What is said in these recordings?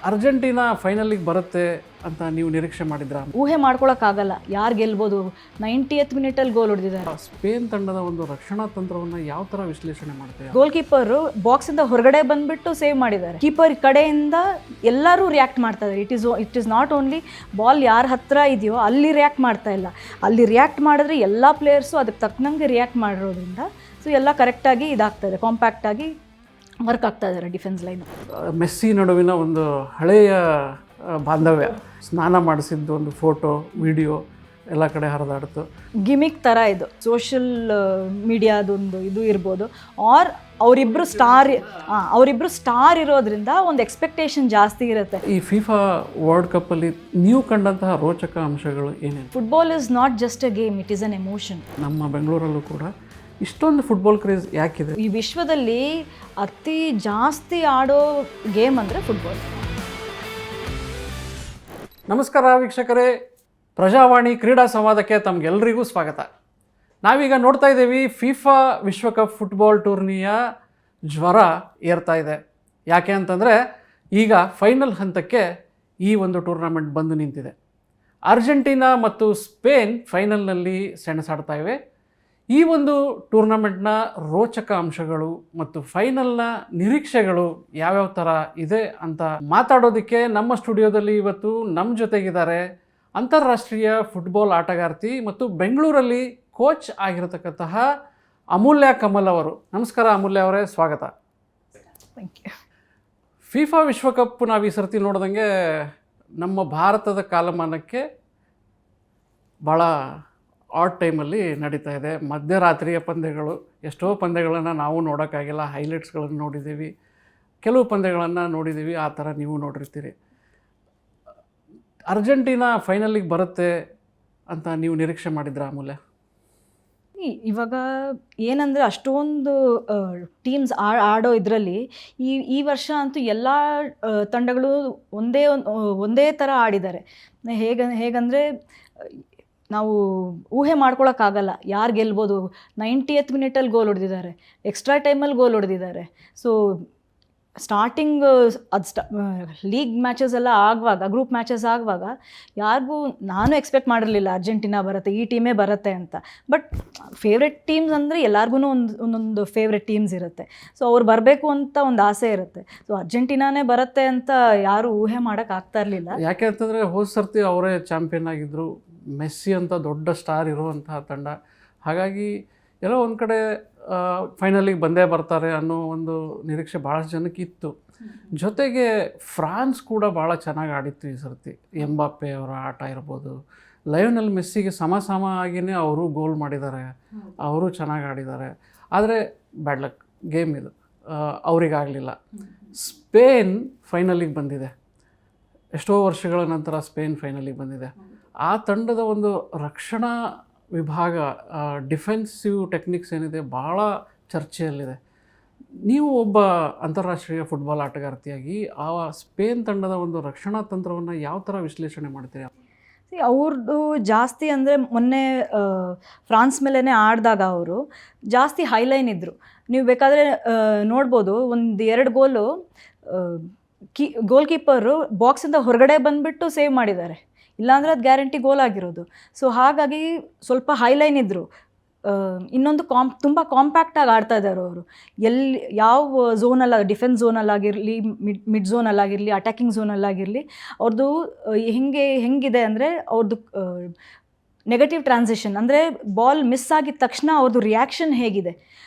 Argentina ಫೈನಲಿಗೆ ಬರುತ್ತೆ ಅಂತ ನೀವು ನಿರೀಕ್ಷೆ ಮಾಡಿದ್ರಾ? ಊಹೆ ಮಾಡ್ಕೊಳಕ್ಕಾಗಲ್ಲ ಯಾರು ಗೆಲ್ಬೋದು. 90th ಮಿನಿಟಲ್ಲಿ ಗೋಲ್ ಹೊಡೆದಿದ್ದಾರೆ. ಸ್ಪೇನ್ ತಂಡದ ಒಂದು ರಕ್ಷಣಾ ತಂತ್ರವನ್ನು ಯಾವ ಥರ ವಿಶ್ಲೇಷಣೆ ಮಾಡ್ತೀರಾ? ಗೋಲ್ ಕೀಪರು ಬಾಕ್ಸಿಂದ ಹೊರಗಡೆ ಬಂದ್ಬಿಟ್ಟು ಸೇವ್ ಮಾಡಿದ್ದಾರೆ. ಕೀಪರ್ ಕಡೆಯಿಂದ ಎಲ್ಲರೂ ರಿಯಾಕ್ಟ್ ಮಾಡ್ತಾ ಇದ್ದಾರೆ. It is not only ball ಯಾರ ಹತ್ರ ಇದೆಯೋ ಅಲ್ಲಿ ರಿಯಾಕ್ಟ್ ಮಾಡ್ತಾ ಇಲ್ಲ, ಅಲ್ಲಿ ರಿಯಾಕ್ಟ್ ಮಾಡಿದ್ರೆ ಎಲ್ಲ ಪ್ಲೇಯರ್ಸು ಅದಕ್ಕೆ ತಕ್ಕನಂಗೆ ರಿಯಾಕ್ಟ್ ಮಾಡಿರೋದ್ರಿಂದ ಸೊ ಎಲ್ಲ ಕರೆಕ್ಟಾಗಿ ಇದಾಗ್ತದೆ, ಕಾಂಪ್ಯಾಕ್ಟಾಗಿ ವರ್ಕ್ ಆಗ್ತಾ ಇದ್ದಾರೆ ಡಿಫೆನ್ಸ್ ಲೈನ್. ಮೆಸ್ಸಿ ನಡುವಿನ ಒಂದು ಹಳೆಯ ಬಾಂಧವ್ಯ, ಸ್ನಾನ ಮಾಡಿಸಿದ್ದು ಒಂದು ಫೋಟೋ ವಿಡಿಯೋ ಎಲ್ಲ ಕಡೆ ಹರಿದಾಡ್ತು. ಗಿಮಿಕ್ ಥರ ಇದು ಸೋಷಿಯಲ್ ಮೀಡಿಯಾದೊಂದು ಇದು ಇರ್ಬೋದು. ಆರ್ ಅವರಿಬ್ಬರು ಸ್ಟಾರ್ ಇರೋದ್ರಿಂದ ಒಂದು ಎಕ್ಸ್ಪೆಕ್ಟೇಷನ್ ಜಾಸ್ತಿ ಇರುತ್ತೆ. ಈ ಫಿಫಾ ವರ್ಲ್ಡ್ ಕಪ್ಪಲ್ಲಿ ನೀವು ಕಂಡಂತಹ ರೋಚಕ ಅಂಶಗಳು ಏನೇನು? Football is not just a game, it is an emotion. ನಮ್ಮ ಬೆಂಗಳೂರಲ್ಲೂ ಕೂಡ ಇಷ್ಟೊಂದು ಫುಟ್ಬಾಲ್ ಕ್ರೇಜ್ ಯಾಕಿದೆ? ಈ ವಿಶ್ವದಲ್ಲಿ ಅತಿ ಜಾಸ್ತಿ ಆಡೋ ಗೇಮ್ ಅಂದರೆ ಫುಟ್ಬಾಲ್. ನಮಸ್ಕಾರ ವೀಕ್ಷಕರೇ, ಪ್ರಜಾವಾಣಿ ಕ್ರೀಡಾ ಸಂವಾದಕ್ಕೆ ತಮಗೆಲ್ಲರಿಗೂ ಸ್ವಾಗತ. ನಾವೀಗ ನೋಡ್ತಾ ಇದ್ದೀವಿ ಫಿಫಾ ವಿಶ್ವಕಪ್ ಫುಟ್ಬಾಲ್ ಟೂರ್ನಿಯ ಜ್ವರ ಏರ್ತಾ ಇದೆ. ಯಾಕೆ ಅಂತಂದರೆ ಈಗ ಫೈನಲ್ ಹಂತಕ್ಕೆ ಈ ಒಂದು ಟೂರ್ನಮೆಂಟ್ ಬಂದು ನಿಂತಿದೆ. ಅರ್ಜೆಂಟೀನಾ ಮತ್ತು ಸ್ಪೇನ್ ಫೈನಲ್ನಲ್ಲಿ ಸೆಣಸಾಡ್ತಾ ಇವೆ. ಈ ಒಂದು ಟೂರ್ನಮೆಂಟ್ನ ರೋಚಕ ಅಂಶಗಳು ಮತ್ತು ಫೈನಲ್ನ ನಿರೀಕ್ಷೆಗಳು ಯಾವ್ಯಾವ ಥರ ಇದೆ ಅಂತ ಮಾತಾಡೋದಕ್ಕೆ ನಮ್ಮ ಸ್ಟುಡಿಯೋದಲ್ಲಿ ಇವತ್ತು ನಮ್ಮ ಜೊತೆಗಿದ್ದಾರೆ ಅಂತಾರಾಷ್ಟ್ರೀಯ ಫುಟ್ಬಾಲ್ ಆಟಗಾರ್ತಿ ಮತ್ತು ಬೆಂಗಳೂರಲ್ಲಿ ಕೋಚ್ ಆಗಿರತಕ್ಕಂತಹ ಅಮೂಲ್ಯ ಕಮಲ್ ಅವರು. ನಮಸ್ಕಾರ ಅಮೂಲ್ಯ ಅವರೇ, ಸ್ವಾಗತ. Thank you. ಫಿಫಾ ವಿಶ್ವಕಪ್ ನಾವು ಈ ಸರ್ತಿ ನೋಡ್ದಂಗೆ ನಮ್ಮ ಭಾರತದ ಕಾಲಮಾನಕ್ಕೆ ಭಾಳ ಆಡ್ ಟೈಮಲ್ಲಿ ನಡೀತಾ ಇದೆ. ಮಧ್ಯರಾತ್ರಿಯ ಪಂದ್ಯಗಳು, ಎಷ್ಟೋ ಪಂದ್ಯಗಳನ್ನು ನಾವು ನೋಡೋಕ್ಕಾಗಿಲ್ಲ, ಹೈಲೈಟ್ಸ್ಗಳನ್ನು ನೋಡಿದ್ದೀವಿ, ಕೆಲವು ಪಂದ್ಯಗಳನ್ನು ನೋಡಿದ್ದೀವಿ, ಆ ಥರ ನೀವು ನೋಡಿರ್ತೀರಿ. ಅರ್ಜೆಂಟೀನಾ ಫೈನಲಿಗೆ ಬರುತ್ತೆ ಅಂತ ನೀವು ನಿರೀಕ್ಷೆ ಮಾಡಿದ್ರಾ ಅಮೂಲ್ಯ? ಇವಾಗ ಏನಂದರೆ ಅಷ್ಟೊಂದು ಟೀಮ್ಸ್ ಆಡೋ ಇದರಲ್ಲಿ ಈ ವರ್ಷ ಅಂತೂ ಎಲ್ಲ ತಂಡಗಳು ಒಂದೇ ಥರ ಆಡಿದ್ದಾರೆ. ಹೇಗಂದರೆ ನಾವು ಊಹೆ ಮಾಡ್ಕೊಳಕ್ಕಾಗಲ್ಲ ಯಾರು ಗೆಲ್ಬೋದು. 90th ಮಿನಿಟಲ್ಲಿ ಗೋಲ್ ಹೊಡೆದಿದ್ದಾರೆ, ಎಕ್ಸ್ಟ್ರಾ ಟೈಮಲ್ಲಿ ಗೋಲ್ ಹೊಡೆದಿದ್ದಾರೆ. ಸೊ ಸ್ಟಾರ್ಟಿಂಗ್ ಲೀಗ್ ಮ್ಯಾಚಸ್ ಎಲ್ಲ ಆಗುವಾಗ, ಗ್ರೂಪ್ ಮ್ಯಾಚಸ್ ಆಗುವಾಗ ಯಾರಿಗೂ ನಾನು ಎಕ್ಸ್ಪೆಕ್ಟ್ ಮಾಡಿರಲಿಲ್ಲ ಅರ್ಜೆಂಟೀನಾ ಬರುತ್ತೆ, ಈ ಟೀಮೇ ಬರುತ್ತೆ ಅಂತ. ಬಟ್ ಫೇವ್ರೆಟ್ ಟೀಮ್ಸ್ ಅಂದರೆ ಎಲ್ಲರಿಗೂ ಒಂದೊಂದು ಫೇವ್ರೆಟ್ ಟೀಮ್ಸ್ ಇರುತ್ತೆ. ಸೊ ಅವ್ರು ಬರಬೇಕು ಅಂತ ಒಂದು ಆಸೆ ಇರುತ್ತೆ. ಸೊ ಅರ್ಜೆಂಟೀನಾನೇ ಬರುತ್ತೆ ಅಂತ ಯಾರೂ ಊಹೆ ಮಾಡೋಕ್ಕಾಗ್ತಾ ಇರಲಿಲ್ಲ. ಯಾಕೆ ಅಂತಂದರೆ ಹೋದ ಸರ್ತಿ ಅವರೇ ಚಾಂಪಿಯನ್ ಆಗಿದ್ದರು, ಮೆಸ್ಸಿ ಅಂತ ದೊಡ್ಡ ಸ್ಟಾರ್ ಇರುವಂತಹ ತಂಡ. ಹಾಗಾಗಿ ಎಲ್ಲೋ ಒಂದು ಕಡೆ ಫೈನಲಿಗೆ ಬಂದೇ ಬರ್ತಾರೆ ಅನ್ನೋ ಒಂದು ನಿರೀಕ್ಷೆ ಭಾಳಷ್ಟು ಜನಕ್ಕೆ ಇತ್ತು. ಜೊತೆಗೆ ಫ್ರಾನ್ಸ್ ಕೂಡ ಭಾಳ ಚೆನ್ನಾಗಿ ಆಡಿತ್ತು ಈ ಸರ್ತಿ. ಎಂಬಾಪೆ ಅವರ ಆಟ ಇರ್ಬೋದು, ಲಯೋನೆಲ್ ಮೆಸ್ಸಿಗೆ ಸಮ ಆಗಿಯೇ ಅವರು ಗೋಲ್ ಮಾಡಿದ್ದಾರೆ, ಅವರು ಚೆನ್ನಾಗಿ ಆಡಿದ್ದಾರೆ. ಆದರೆ ಬ್ಯಾಡ್ ಲಕ್ ಗೇಮ್ ಇದು, ಅವರಿಗಾಗಲಿಲ್ಲ. ಸ್ಪೇನ್ ಫೈನಲಿಗೆ ಬಂದಿದೆ, ಎಷ್ಟೋ ವರ್ಷಗಳ ನಂತರ ಸ್ಪೇನ್ ಫೈನಲಿಗೆ ಬಂದಿದೆ. ಆ ತಂಡದ ಒಂದು ರಕ್ಷಣಾ ವಿಭಾಗ, ಡಿಫೆನ್ಸಿವ್ ಟೆಕ್ನಿಕ್ಸ್ ಏನಿದೆ ಭಾಳ ಚರ್ಚೆಯಲ್ಲಿದೆ. ನೀವು ಒಬ್ಬ ಅಂತಾರಾಷ್ಟ್ರೀಯ ಫುಟ್ಬಾಲ್ ಆಟಗಾರ್ತಿಯಾಗಿ ಆ ಸ್ಪೇನ್ ತಂಡದ ಒಂದು ರಕ್ಷಣಾ ತಂತ್ರವನ್ನು ಯಾವ ಥರ ವಿಶ್ಲೇಷಣೆ ಮಾಡ್ತೀರಾ? ಅವ್ರದ್ದು ಜಾಸ್ತಿ ಅಂದರೆ ಮೊನ್ನೆ ಫ್ರಾನ್ಸ್ ಮೇಲೇ ಆಡಿದಾಗ ಅವರು ಜಾಸ್ತಿ ಹೈಲೈನ್ ಇದ್ದರು. ನೀವು ಬೇಕಾದರೆ ನೋಡ್ಬೋದು, 1-2 ಗೋಲು ಗೋಲ್ ಕೀಪರು ಬಾಕ್ಸಿಂದ ಹೊರಗಡೆ ಬಂದುಬಿಟ್ಟು ಸೇವ್ ಮಾಡಿದ್ದಾರೆ, ಇಲ್ಲಾಂದರೆ ಅದು ಗ್ಯಾರಂಟಿ ಗೋಲ್ ಆಗಿರೋದು. ಸೊ ಹಾಗಾಗಿ ಸ್ವಲ್ಪ ಹೈಲೈನ್ ಇದ್ದರು. ಇನ್ನೊಂದು ತುಂಬ ಕಾಂಪ್ಯಾಕ್ಟಾಗಿ ಆಡ್ತಾ ಇದ್ದಾರೆ ಅವರು. ಯಾವ ಝೋನಲ್ಲಿ, ಡಿಫೆನ್ಸ್ ಝೋನಲ್ಲಾಗಿರಲಿ, ಮಿಡ್ ಝೋನಲ್ಲಾಗಿರಲಿ, ಅಟ್ಯಾಕಿಂಗ್ ಝೋನಲ್ಲಾಗಿರಲಿ, ಅವ್ರದ್ದು ಹೆಂಗಿದೆ ಅಂದರೆ ಅವ್ರದ್ದು ನೆಗೆಟಿವ್ ಟ್ರಾನ್ಸಿಷನ್, ಅಂದರೆ ಬಾಲ್ ಮಿಸ್ ಆಗಿದ ತಕ್ಷಣ ಅವ್ರದ್ದು ರಿಯಾಕ್ಷನ್ ಹೇಗಿದೆ,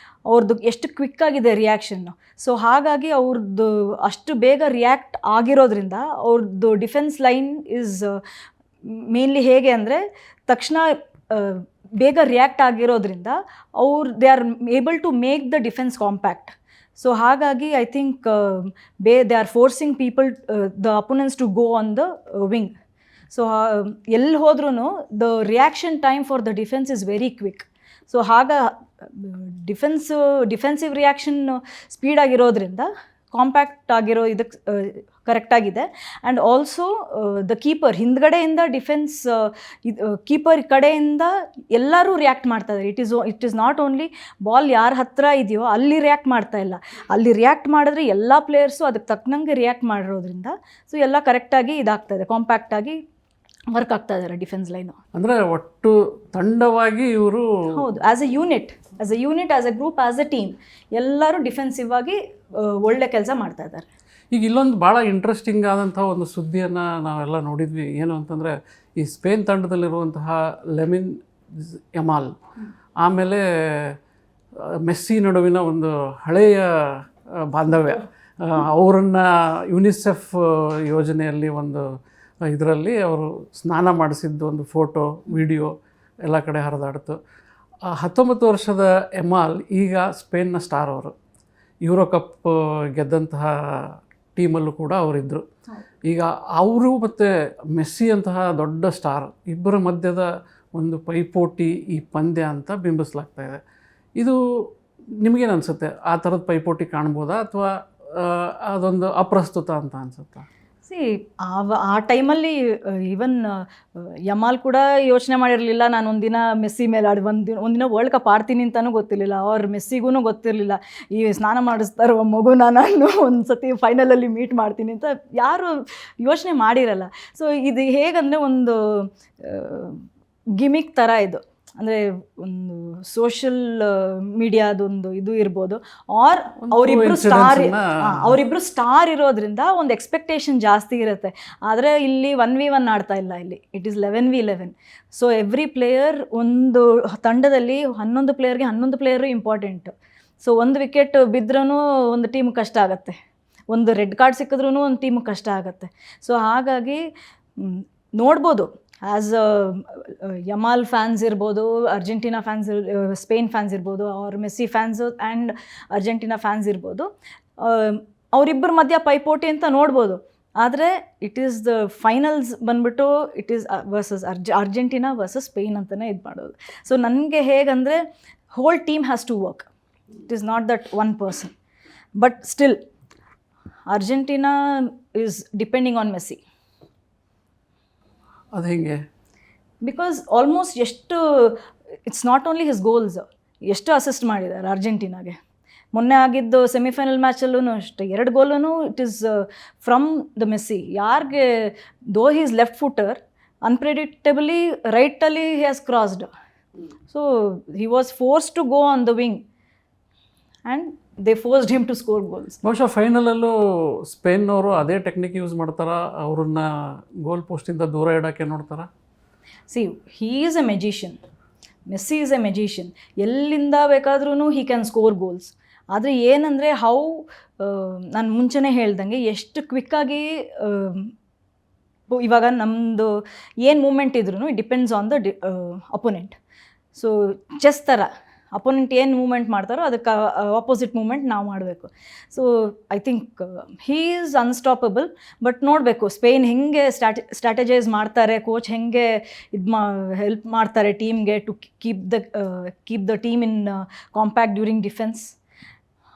ಅವ್ರದ್ದು ಎಷ್ಟು ಕ್ವಿಕ್ಕಾಗಿದೆ ರಿಯಾಕ್ಷನ್ನು. ಸೊ ಹಾಗಾಗಿ ಅವ್ರದ್ದು ಅಷ್ಟು ಬೇಗ ರಿಯಾಕ್ಟ್ ಆಗಿರೋದ್ರಿಂದ ಅವ್ರದ್ದು ಡಿಫೆನ್ಸ್ ಲೈನ್ ಈಸ್ ಮೇನ್ಲಿ ಹೇಗೆ ಅಂದರೆ ತಕ್ಷಣ ಬೇಗ ರಿಯಾಕ್ಟ್ ಆಗಿರೋದ್ರಿಂದ they are able to make the defence compact. So ಹಾಗಾಗಿ I think they are forcing people, the opponents to go on the wing. So ಎಲ್ಲಿ ಹೋದ್ರೂ the reaction time for the defence is very quick. So defensive reaction ಸ್ಪೀಡಾಗಿರೋದ್ರಿಂದ compact ಆಗಿರೋ ಇದಕ್ಕೆ ಕರೆಕ್ಟಾಗಿದೆ. And also the keeper ಹಿಂದ್ಗಡೆಯಿಂದ defence keeper ಕಡೆಯಿಂದ ಎಲ್ಲರೂ react ಮಾಡ್ತಾ ಇದ್ದಾರೆ. It is not only ball ಯಾರ ಹತ್ರ ಇದೆಯೋ ಅಲ್ಲಿ ರಿಯಾಕ್ಟ್ ಮಾಡ್ತಾ ಇಲ್ಲ, ಅಲ್ಲಿ ರಿಯಾಕ್ಟ್ ಮಾಡಿದ್ರೆ ಎಲ್ಲ ಪ್ಲೇಯರ್ಸು ಅದಕ್ಕೆ ತಕ್ಕನಂಗೆ ರಿಯಾಕ್ಟ್ ಮಾಡಿರೋದ್ರಿಂದ ಸೊ ಎಲ್ಲ ಕರೆಕ್ಟಾಗಿ ಇದಾಗ್ತಾಯಿದೆ, ಕಾಂಪ್ಯಾಕ್ಟಾಗಿ ವರ್ಕ್ ಆಗ್ತಾ ಇದ್ದಾರೆ ಡಿಫೆನ್ಸ್ ಲೈನು. ಅಂದರೆ ಒಟ್ಟು ತಂಡವಾಗಿ ಇವರು ಹೌದು, as A unit, as A group, as A team ಎಲ್ಲರೂ ಡಿಫೆನ್ಸಿವ್ ಆಗಿ ಒಳ್ಳೆ ಕೆಲಸ ಮಾಡ್ತಾ ಇದ್ದಾರೆ. ಈಗ ಇಲ್ಲೊಂದು ಭಾಳ ಇಂಟ್ರೆಸ್ಟಿಂಗ್ ಆದಂಥ ಒಂದು ಸುದ್ದಿಯನ್ನು ನಾವೆಲ್ಲ ನೋಡಿದ್ವಿ. ಏನು ಅಂತಂದರೆ ಈ ಸ್ಪೇನ್ ತಂಡದಲ್ಲಿರುವಂತಹ ಲೆಮಿನ್ ಯಮಾಲ್ ಆಮೇಲೆ ಮೆಸ್ಸಿ ನಡುವಿನ ಒಂದು ಹಳೆಯ ಬಾಂಧವ್ಯ, ಅವರನ್ನು ಯುನಿಸೆಫ್ ಯೋಜನೆಯಲ್ಲಿ ಒಂದು ಇದರಲ್ಲಿ ಅವರು ಸ್ನಾನ ಮಾಡಿಸಿದ್ದು ಒಂದು ಫೋಟೋ ವಿಡಿಯೋ ಎಲ್ಲ ಕಡೆ ಹರಿದಾಡ್ತು. 19 ವರ್ಷದ ಯಮಾಲ್ ಈಗ ಸ್ಪೇನ್ನ ಸ್ಟಾರ್. ಅವರು ಯೂರೋ ಕಪ್ ಗೆದ್ದಂತಹ ಟೀಮಲ್ಲೂ ಕೂಡ ಅವರಿದ್ದರು. ಈಗ ಅವರು ಮತ್ತು ಮೆಸ್ಸಿ ಅಂತಹ ದೊಡ್ಡ ಸ್ಟಾರ್ ಇಬ್ಬರ ಮಧ್ಯದ ಒಂದು ಪೈಪೋಟಿ ಈ ಪಂದ್ಯ ಅಂತ ಬಿಂಬಿಸಲಾಗ್ತಾ ಇದೆ. ಇದು ನಿಮಗೇನು ಅನಿಸುತ್ತೆ? ಆ ಥರದ ಪೈಪೋಟಿ ಕಾಣ್ಬೋದಾ ಅಥವಾ ಅದೊಂದು ಅಪ್ರಸ್ತುತ ಅಂತ ಅನಿಸುತ್ತಾ? ಆ ಟೈಮಲ್ಲಿ ಈವನ್ ಯಮಾಲ್ ಕೂಡ ಯೋಚನೆ ಮಾಡಿರಲಿಲ್ಲ ನಾನು ಒಂದಿನ ಮೆಸ್ಸಿ ಮೇಲೆ ಒಂದಿನ ವರ್ಲ್ಡ್ ಕಪ್ ಆಡ್ತೀನಿ ಅಂತಲೂ ಗೊತ್ತಿರಲಿಲ್ಲ. ಅವ್ರ ಮೆಸ್ಸಿಗೂ ಗೊತ್ತಿರಲಿಲ್ಲ ಈ ಸ್ನಾನ ಮಾಡಿಸ್ತಾರೋ ಮಗುನ ನಾನು ಒಂದು ಸತಿ ಫೈನಲಲ್ಲಿ ಮೀಟ್ ಮಾಡ್ತೀನಿ ಅಂತ ಯಾರು ಯೋಚನೆ ಮಾಡಿರಲ್ಲ. ಸೊ ಇದು ಹೇಗಂದರೆ ಒಂದು ಗಿಮಿಕ್ ಥರ ಇದು, ಅಂದರೆ ಒಂದು ಸೋಷಿಯಲ್ ಮೀಡಿಯಾದೊಂದು ಇದು ಇರ್ಬೋದು. ಆರ್ ಅವರಿಬ್ಬರು ಸ್ಟಾರ್ ಇರೋದ್ರಿಂದ ಒಂದು ಎಕ್ಸ್ಪೆಕ್ಟೇಷನ್ ಜಾಸ್ತಿ ಇರುತ್ತೆ. ಆದರೆ ಇಲ್ಲಿ 1v1 ಆಡ್ತಾ ಇಲ್ಲ, ಇಲ್ಲಿ it is 11v11. So every player, ಒಂದು ತಂಡದಲ್ಲಿ 11 ಪ್ಲೇಯರ್ಗೆ 11 ಪ್ಲೇಯರು ಇಂಪಾರ್ಟೆಂಟು. ಸೊ ಒಂದು ವಿಕೆಟ್ ಬಿದ್ರೂ ಒಂದು ಟೀಮ್ ಕಷ್ಟ ಆಗುತ್ತೆ, ಒಂದು ರೆಡ್ ಕಾರ್ಡ್ ಸಿಕ್ಕಿದ್ರೂ ಒಂದು ಟೀಮ್ ಕಷ್ಟ ಆಗುತ್ತೆ. ಸೊ ಹಾಗಾಗಿ ನೋಡ್ಬೋದು, ಆ್ಯಸ್ ಯಮಾಲ್ ಫ್ಯಾನ್ಸ್ ಇರ್ಬೋದು, ಅರ್ಜೆಂಟೀನಾ ಫ್ಯಾನ್ಸ್, ಸ್ಪೇನ್ ಫ್ಯಾನ್ಸ್ ಇರ್ಬೋದು, ಅವ್ರ Messi fans and Argentina fans ಇರ್ಬೋದು, ಅವರಿಬ್ಬರ ಮಧ್ಯ ಪೈಪೋಟಿ ಅಂತ ನೋಡ್ಬೋದು. ಆದರೆ ಇಟ್ ಈಸ್ ದ ಫೈನಲ್ಸ್ ಬಂದ್ಬಿಟ್ಟು it is versus Argentina versus Spain ಅಂತಲೇ ಇದು ಮಾಡೋದು. ಸೊ ನನಗೆ ಹೇಗಂದರೆ whole team has to work, it is not that one person. But still Argentina is depending on Messi. ಅದು ಹೇಗೆ? ಬಿಕಾಸ್ ಆಲ್ಮೋಸ್ಟ್ ಎಷ್ಟು, it's not only his goals, ಎಷ್ಟು assist ಮಾಡಿದ್ದಾರೆ ಅರ್ಜೆಂಟೀನಾಗೆ. ಮೊನ್ನೆ ಆಗಿದ್ದು ಸೆಮಿಫೈನಲ್ ಮ್ಯಾಚಲ್ಲೂ ಅಷ್ಟೇ 2 ಗೋಲೂ it is from the Messi. ಯಾರಿಗೆ though he is left footer, unpredictably ರೈಟಲ್ಲಿ he has crossed. So he was force to go on the wing and they forced him to score goals. ಬಹುಶಃ ಫೈನಲಲ್ಲೂ ಸ್ಪೇನ್ನವರು ಅದೇ technique use ಮಾಡ್ತಾರಾ? ಅವ್ರನ್ನ ಗೋಲ್ ಪೋಸ್ಟಿಂದ ದೂರ ಇಡೋಕ್ಕೆ ನೋಡ್ತಾರಾ? See, he is a magician, Messi is a magician. ಎಲ್ಲಿಂದ ಬೇಕಾದ್ರೂ ಹೀ ಕ್ಯಾನ್ ಸ್ಕೋರ್ ಗೋಲ್ಸ್. ಆದರೆ ಏನಂದರೆ ನಾನು ಮುಂಚೆನೇ ಹೇಳ್ದಂಗೆ ಎಷ್ಟು ಕ್ವಿಕ್ಕಾಗಿ ಇವಾಗ ನಮ್ಮದು ಏನು ಮೂಮೆಂಟ್ ಇದ್ರೂ it depends on the opponent. So chess ಥರ ಅಪೋನೆಂಟ್ ಏನು ಮೂಮೆಂಟ್ ಮಾಡ್ತಾರೋ ಅದಕ್ಕೆ ಆಪೋಸಿಟ್ ಮೂಮೆಂಟ್ ನಾವು ಮಾಡಬೇಕು. So I think he is unstoppable. But ನೋಡಬೇಕು ಸ್ಪೇನ್ ಹೆಂಗೆ ಸ್ಟ್ರಾಟಜೈಸ್ ಮಾಡ್ತಾರೆ, ಕೋಚ್ ಹೆಂಗೆ ಹೆಲ್ಪ್ ಮಾಡ್ತಾರೆ ಟೀಮ್ಗೆ to keep the team in compact during defence,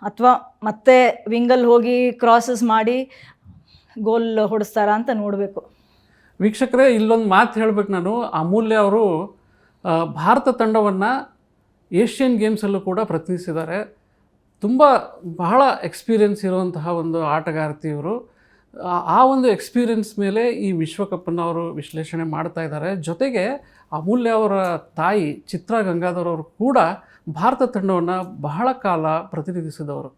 ಅಥವಾ ಮತ್ತೆ ವಿಂಗಲ್ಲಿ ಹೋಗಿ ಕ್ರಾಸಸ್ ಮಾಡಿ ಗೋಲ್ ಹೊಡಿಸ್ತಾರಾ ಅಂತ ನೋಡಬೇಕು. ವೀಕ್ಷಕರೇ, ಇಲ್ಲೊಂದು ಮಾತು ಹೇಳಬೇಕು ನಾನು. ಅಮೂಲ್ಯ ಅವರು ಭಾರತ ತಂಡವನ್ನು ಏಷ್ಯನ್ ಗೇಮ್ಸಲ್ಲೂ ಕೂಡ ಪ್ರತಿನಿಧಿಸಿದ್ದಾರೆ. ಬಹಳ ಎಕ್ಸ್ಪೀರಿಯೆನ್ಸ್ ಇರುವಂತಹ ಒಂದು ಆಟಗಾರ್ತಿ ಇವರು. ಆ ಒಂದು ಎಕ್ಸ್ಪೀರಿಯೆನ್ಸ್ ಮೇಲೆ ಈ ವಿಶ್ವಕಪ್ಪನ್ನು ಅವರು ವಿಶ್ಲೇಷಣೆ ಮಾಡ್ತಾ ಇದ್ದಾರೆ. ಜೊತೆಗೆ ಅಮೂಲ್ಯ ಅವರ ತಾಯಿ ಚಿತ್ರಾ ಗಂಗಾಧರ್ ಅವರು ಕೂಡ ಭಾರತ ತಂಡವನ್ನು ಬಹಳ ಕಾಲ ಪ್ರತಿನಿಧಿಸಿದವರು.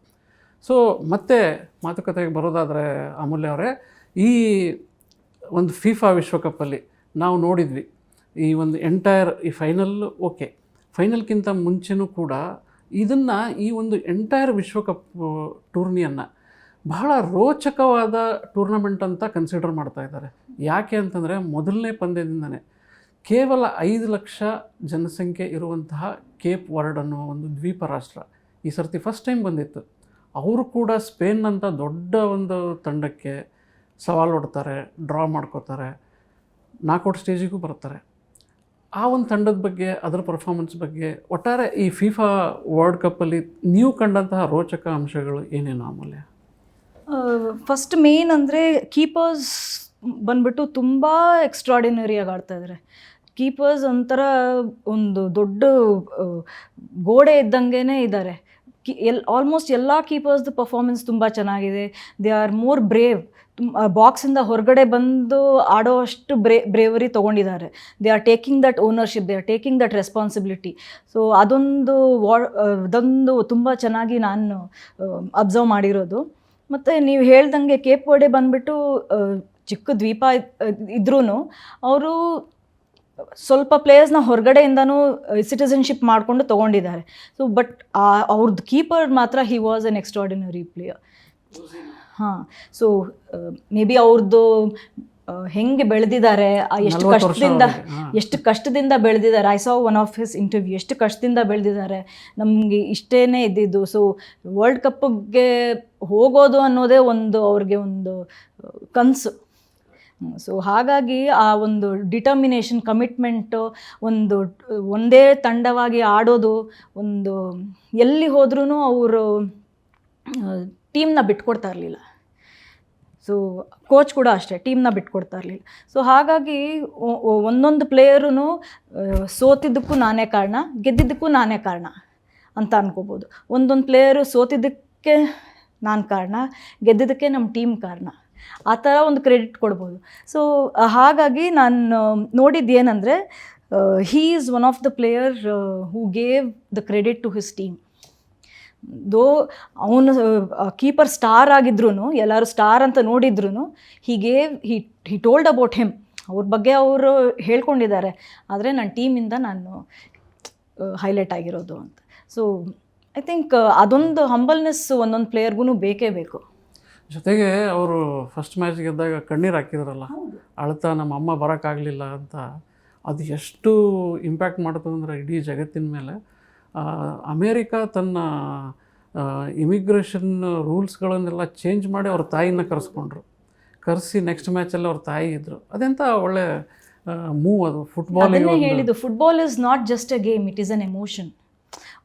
ಸೊ ಮತ್ತೆ ಮಾತುಕತೆಗೆ ಬರೋದಾದರೆ ಅಮೂಲ್ಯ ಅವರೇ, ಈ ಒಂದು ಫಿಫಾ ವಿಶ್ವಕಪ್ಪಲ್ಲಿ ನಾವು ನೋಡಿದ್ವಿ ಈ ಒಂದು ಈ ಫೈನಲ್ ಓಕೆ, ಫೈನಲ್ಗಿಂತ ಮುಂಚೆನೂ ಕೂಡ ಈ ಒಂದು ಎಂಟೈರ್ ವಿಶ್ವಕಪ್ ಟೂರ್ನಿಯನ್ನು ಬಹಳ ರೋಚಕವಾದ ಟೂರ್ನಮೆಂಟ್ ಅಂತ ಕನ್ಸಿಡರ್ ಮಾಡ್ತಾ ಇದ್ದಾರೆ. ಯಾಕೆ ಅಂತಂದರೆ ಮೊದಲನೇ ಪಂದ್ಯದಿಂದನೇ ಕೇವಲ 5 ಲಕ್ಷ ಜನಸಂಖ್ಯೆ ಇರುವಂತಹ ಕೇಪ್ ವರ್ಡ್ ಅನ್ನೋ ಒಂದು ದ್ವೀಪ ರಾಷ್ಟ್ರ ಈ ಸರ್ತಿ ಫಸ್ಟ್ ಟೈಮ್ ಬಂದಿತ್ತು. ಅವರು ಕೂಡ ಸ್ಪೇನ್ ಅಂತ ದೊಡ್ಡ ಒಂದು ತಂಡಕ್ಕೆ ಸವಾಲು ಹೊಡ್ತಾರೆ, ಡ್ರಾ ಮಾಡ್ಕೋತಾರೆ, ನಾಕೌಟ್ ಸ್ಟೇಜಿಗೂ ಬರ್ತಾರೆ. ಆ ಒಂದು ತಂಡದ ಬಗ್ಗೆ, ಅದರ ಪರ್ಫಾರ್ಮೆನ್ಸ್ ಬಗ್ಗೆ, ಒಟ್ಟಾರೆ ಈ ಫಿಫಾ ವರ್ಲ್ಡ್ ಕಪ್ಪಲ್ಲಿ ನೀವು ಕಂಡಂತಹ ರೋಚಕ ಅಂಶಗಳು ಏನೇನು ಅಮೂಲ್ಯ? ಫಸ್ಟ್ ಮೇನ್ ಅಂದರೆ ಕೀಪರ್ಸ್ ಬಂದ್ಬಿಟ್ಟು ತುಂಬ ಎಕ್ಸ್ಟ್ರಾಡಿನರಿಯಾಗಿ ಆಡ್ತಾ ಇದ್ದಾರೆ. ಕೀಪರ್ಸ್ ಒಂಥರ ಒಂದು ದೊಡ್ಡ ಗೋಡೆ ಇದ್ದಂಗೆ ಇದ್ದಾರೆ. ಆಲ್ಮೋಸ್ಟ್ ಎಲ್ಲ ಕೀಪರ್ಸ್ದು ಪರ್ಫಾರ್ಮೆನ್ಸ್ ತುಂಬ ಚೆನ್ನಾಗಿದೆ. They are more brave. ಬಾಕ್ಸಿಂದ ಹೊರಗಡೆ ಬಂದು ಆಡೋ ಅಷ್ಟು ಬ್ರೇವರಿ ತೊಗೊಂಡಿದ್ದಾರೆ. They are taking that ownership, they are taking that responsibility. So ಅದೊಂದು ತುಂಬ ಚೆನ್ನಾಗಿ ನಾನು ಅಬ್ಸರ್ವ್ ಮಾಡಿರೋದು. ಮತ್ತು ನೀವು ಹೇಳ್ದಂಗೆ ಕೇಪ್ ವರ್ಡೆ ಬಂದುಬಿಟ್ಟು ಚಿಕ್ಕ ದ್ವೀಪ ಇದ್ರೂ ಅವರು ಸ್ವಲ್ಪ ಪ್ಲೇಯರ್ಸ್ನ ಹೊರಗಡೆಯಿಂದನೂ ಸಿಟಿಸನ್ಶಿಪ್ ಮಾಡಿಕೊಂಡು ತೊಗೊಂಡಿದ್ದಾರೆ. ಸೊ ಬಟ್ ಅವ್ರದ್ದು ಕೀಪರ್ ಮಾತ್ರ he was an extraordinary player. ಹಾಂ, ಸೊ ಮೇ ಬಿ ಅವ್ರದ್ದು ಹೆಂಗೆ ಬೆಳೆದಿದ್ದಾರೆ, ಎಷ್ಟು ಕಷ್ಟದಿಂದ ಬೆಳೆದಿದ್ದಾರೆ. I saw one of his interview, ಎಷ್ಟು ಕಷ್ಟದಿಂದ ಬೆಳೆದಿದ್ದಾರೆ, ನಮಗೆ ಇಷ್ಟೇ ಇದ್ದಿದ್ದು. ಸೊ ವರ್ಲ್ಡ್ ಕಪ್ಗೆ ಹೋಗೋದು ಅನ್ನೋದೇ ಅವ್ರಿಗೆ ಒಂದು ಕನಸು. ಸೊ ಹಾಗಾಗಿ ಆ ಒಂದು ಡಿಟರ್ಮಿನೇಷನ್, ಕಮಿಟ್ಮೆಂಟು, ಒಂದೇ ತಂಡವಾಗಿ ಆಡೋದು, ಎಲ್ಲಿ ಹೋದ್ರೂ ಅವರು ಟೀಮ್ನ ಬಿಟ್ಕೊಡ್ತಾ ಇರಲಿಲ್ಲ. ಸೊ ಕೋಚ್ ಕೂಡ ಅಷ್ಟೇ, ಟೀಮ್ನ ಬಿಟ್ಕೊಡ್ತಾ ಇರಲಿಲ್ಲ. ಸೊ ಹಾಗಾಗಿ ಒಂದೊಂದು ಪ್ಲೇಯರೂ ಸೋತಿದ್ದಕ್ಕೂ ನಾನೇ ಕಾರಣ, ಗೆದ್ದಿದ್ದಕ್ಕೂ ನಾನೇ ಕಾರಣ ಅಂತ ಅನ್ಕೋಬೋದು. ಒಂದೊಂದು ಪ್ಲೇಯರು ಸೋತಿದ್ದಕ್ಕೆ ನಾನು ಕಾರಣ, ಗೆದ್ದಿದ್ದಕ್ಕೆ ನಮ್ಮ ಟೀಮ್ ಕಾರಣ, ಆ ಥರ ಒಂದು ಕ್ರೆಡಿಟ್ ಕೊಡ್ಬೋದು. ಸೊ ಹಾಗಾಗಿ ನಾನು ನೋಡಿದ್ದು ಏನಂದರೆ, he is one of the player who gave the credit to his team. ಅವನು ಕೀಪರ್ ಸ್ಟಾರ್ ಆಗಿದ್ರು, ಎಲ್ಲರೂ ಸ್ಟಾರ್ ಅಂತ ನೋಡಿದ್ರು, ಹಿ ಟೋಲ್ಡ್ ಅಬೌಟ್ ಹಿಮ್. ಅವ್ರ ಬಗ್ಗೆ ಅವರು ಹೇಳ್ಕೊಂಡಿದ್ದಾರೆ, ಆದರೆ ನನ್ನ ಟೀಮಿಂದ ನಾನು ಹೈಲೈಟ್ ಆಗಿರೋದು ಅಂತ. ಸೊ ಐ ಥಿಂಕ್ ಅದೊಂದು ಹಂಬಲ್ನೆಸ್ ಒಂದೊಂದು ಪ್ಲೇಯರ್ಗೂ ಬೇಕೇ ಬೇಕು. ಜೊತೆಗೆ ಅವರು ಫಸ್ಟ್ ಮ್ಯಾಚ್ ಗೆದ್ದಾಗ ಕಣ್ಣೀರು ಹಾಕಿದ್ರಲ್ಲ, ಅಳ್ತಾ ನಮ್ಮ ಅಮ್ಮ ಬರೋಕ್ಕಾಗಲಿಲ್ಲ ಅಂತ. ಅದು ಎಷ್ಟು ಇಂಪ್ಯಾಕ್ಟ್ ಮಾಡ್ತದೆ ಅಂದರೆ ಇಡೀ ಜಗತ್ತಿನ ಮೇಲೆ. ಅಮೇರಿಕಾ ತನ್ನ ಇಮಿಗ್ರೇಷನ್ ರೂಲ್ಸ್ಗಳನ್ನೆಲ್ಲ ಚೇಂಜ್ ಮಾಡಿ ಅವ್ರ ತಾಯಿನ ಕರೆಸಿ ನೆಕ್ಸ್ಟ್ ಮ್ಯಾಚಲ್ಲಿ ಅವ್ರ ತಾಯಿ ಇದ್ದರು. ಅದೆಂಥ ಒಳ್ಳೆ ಮೂವ್ ಅದು. Football is not just a game, it is an emotion.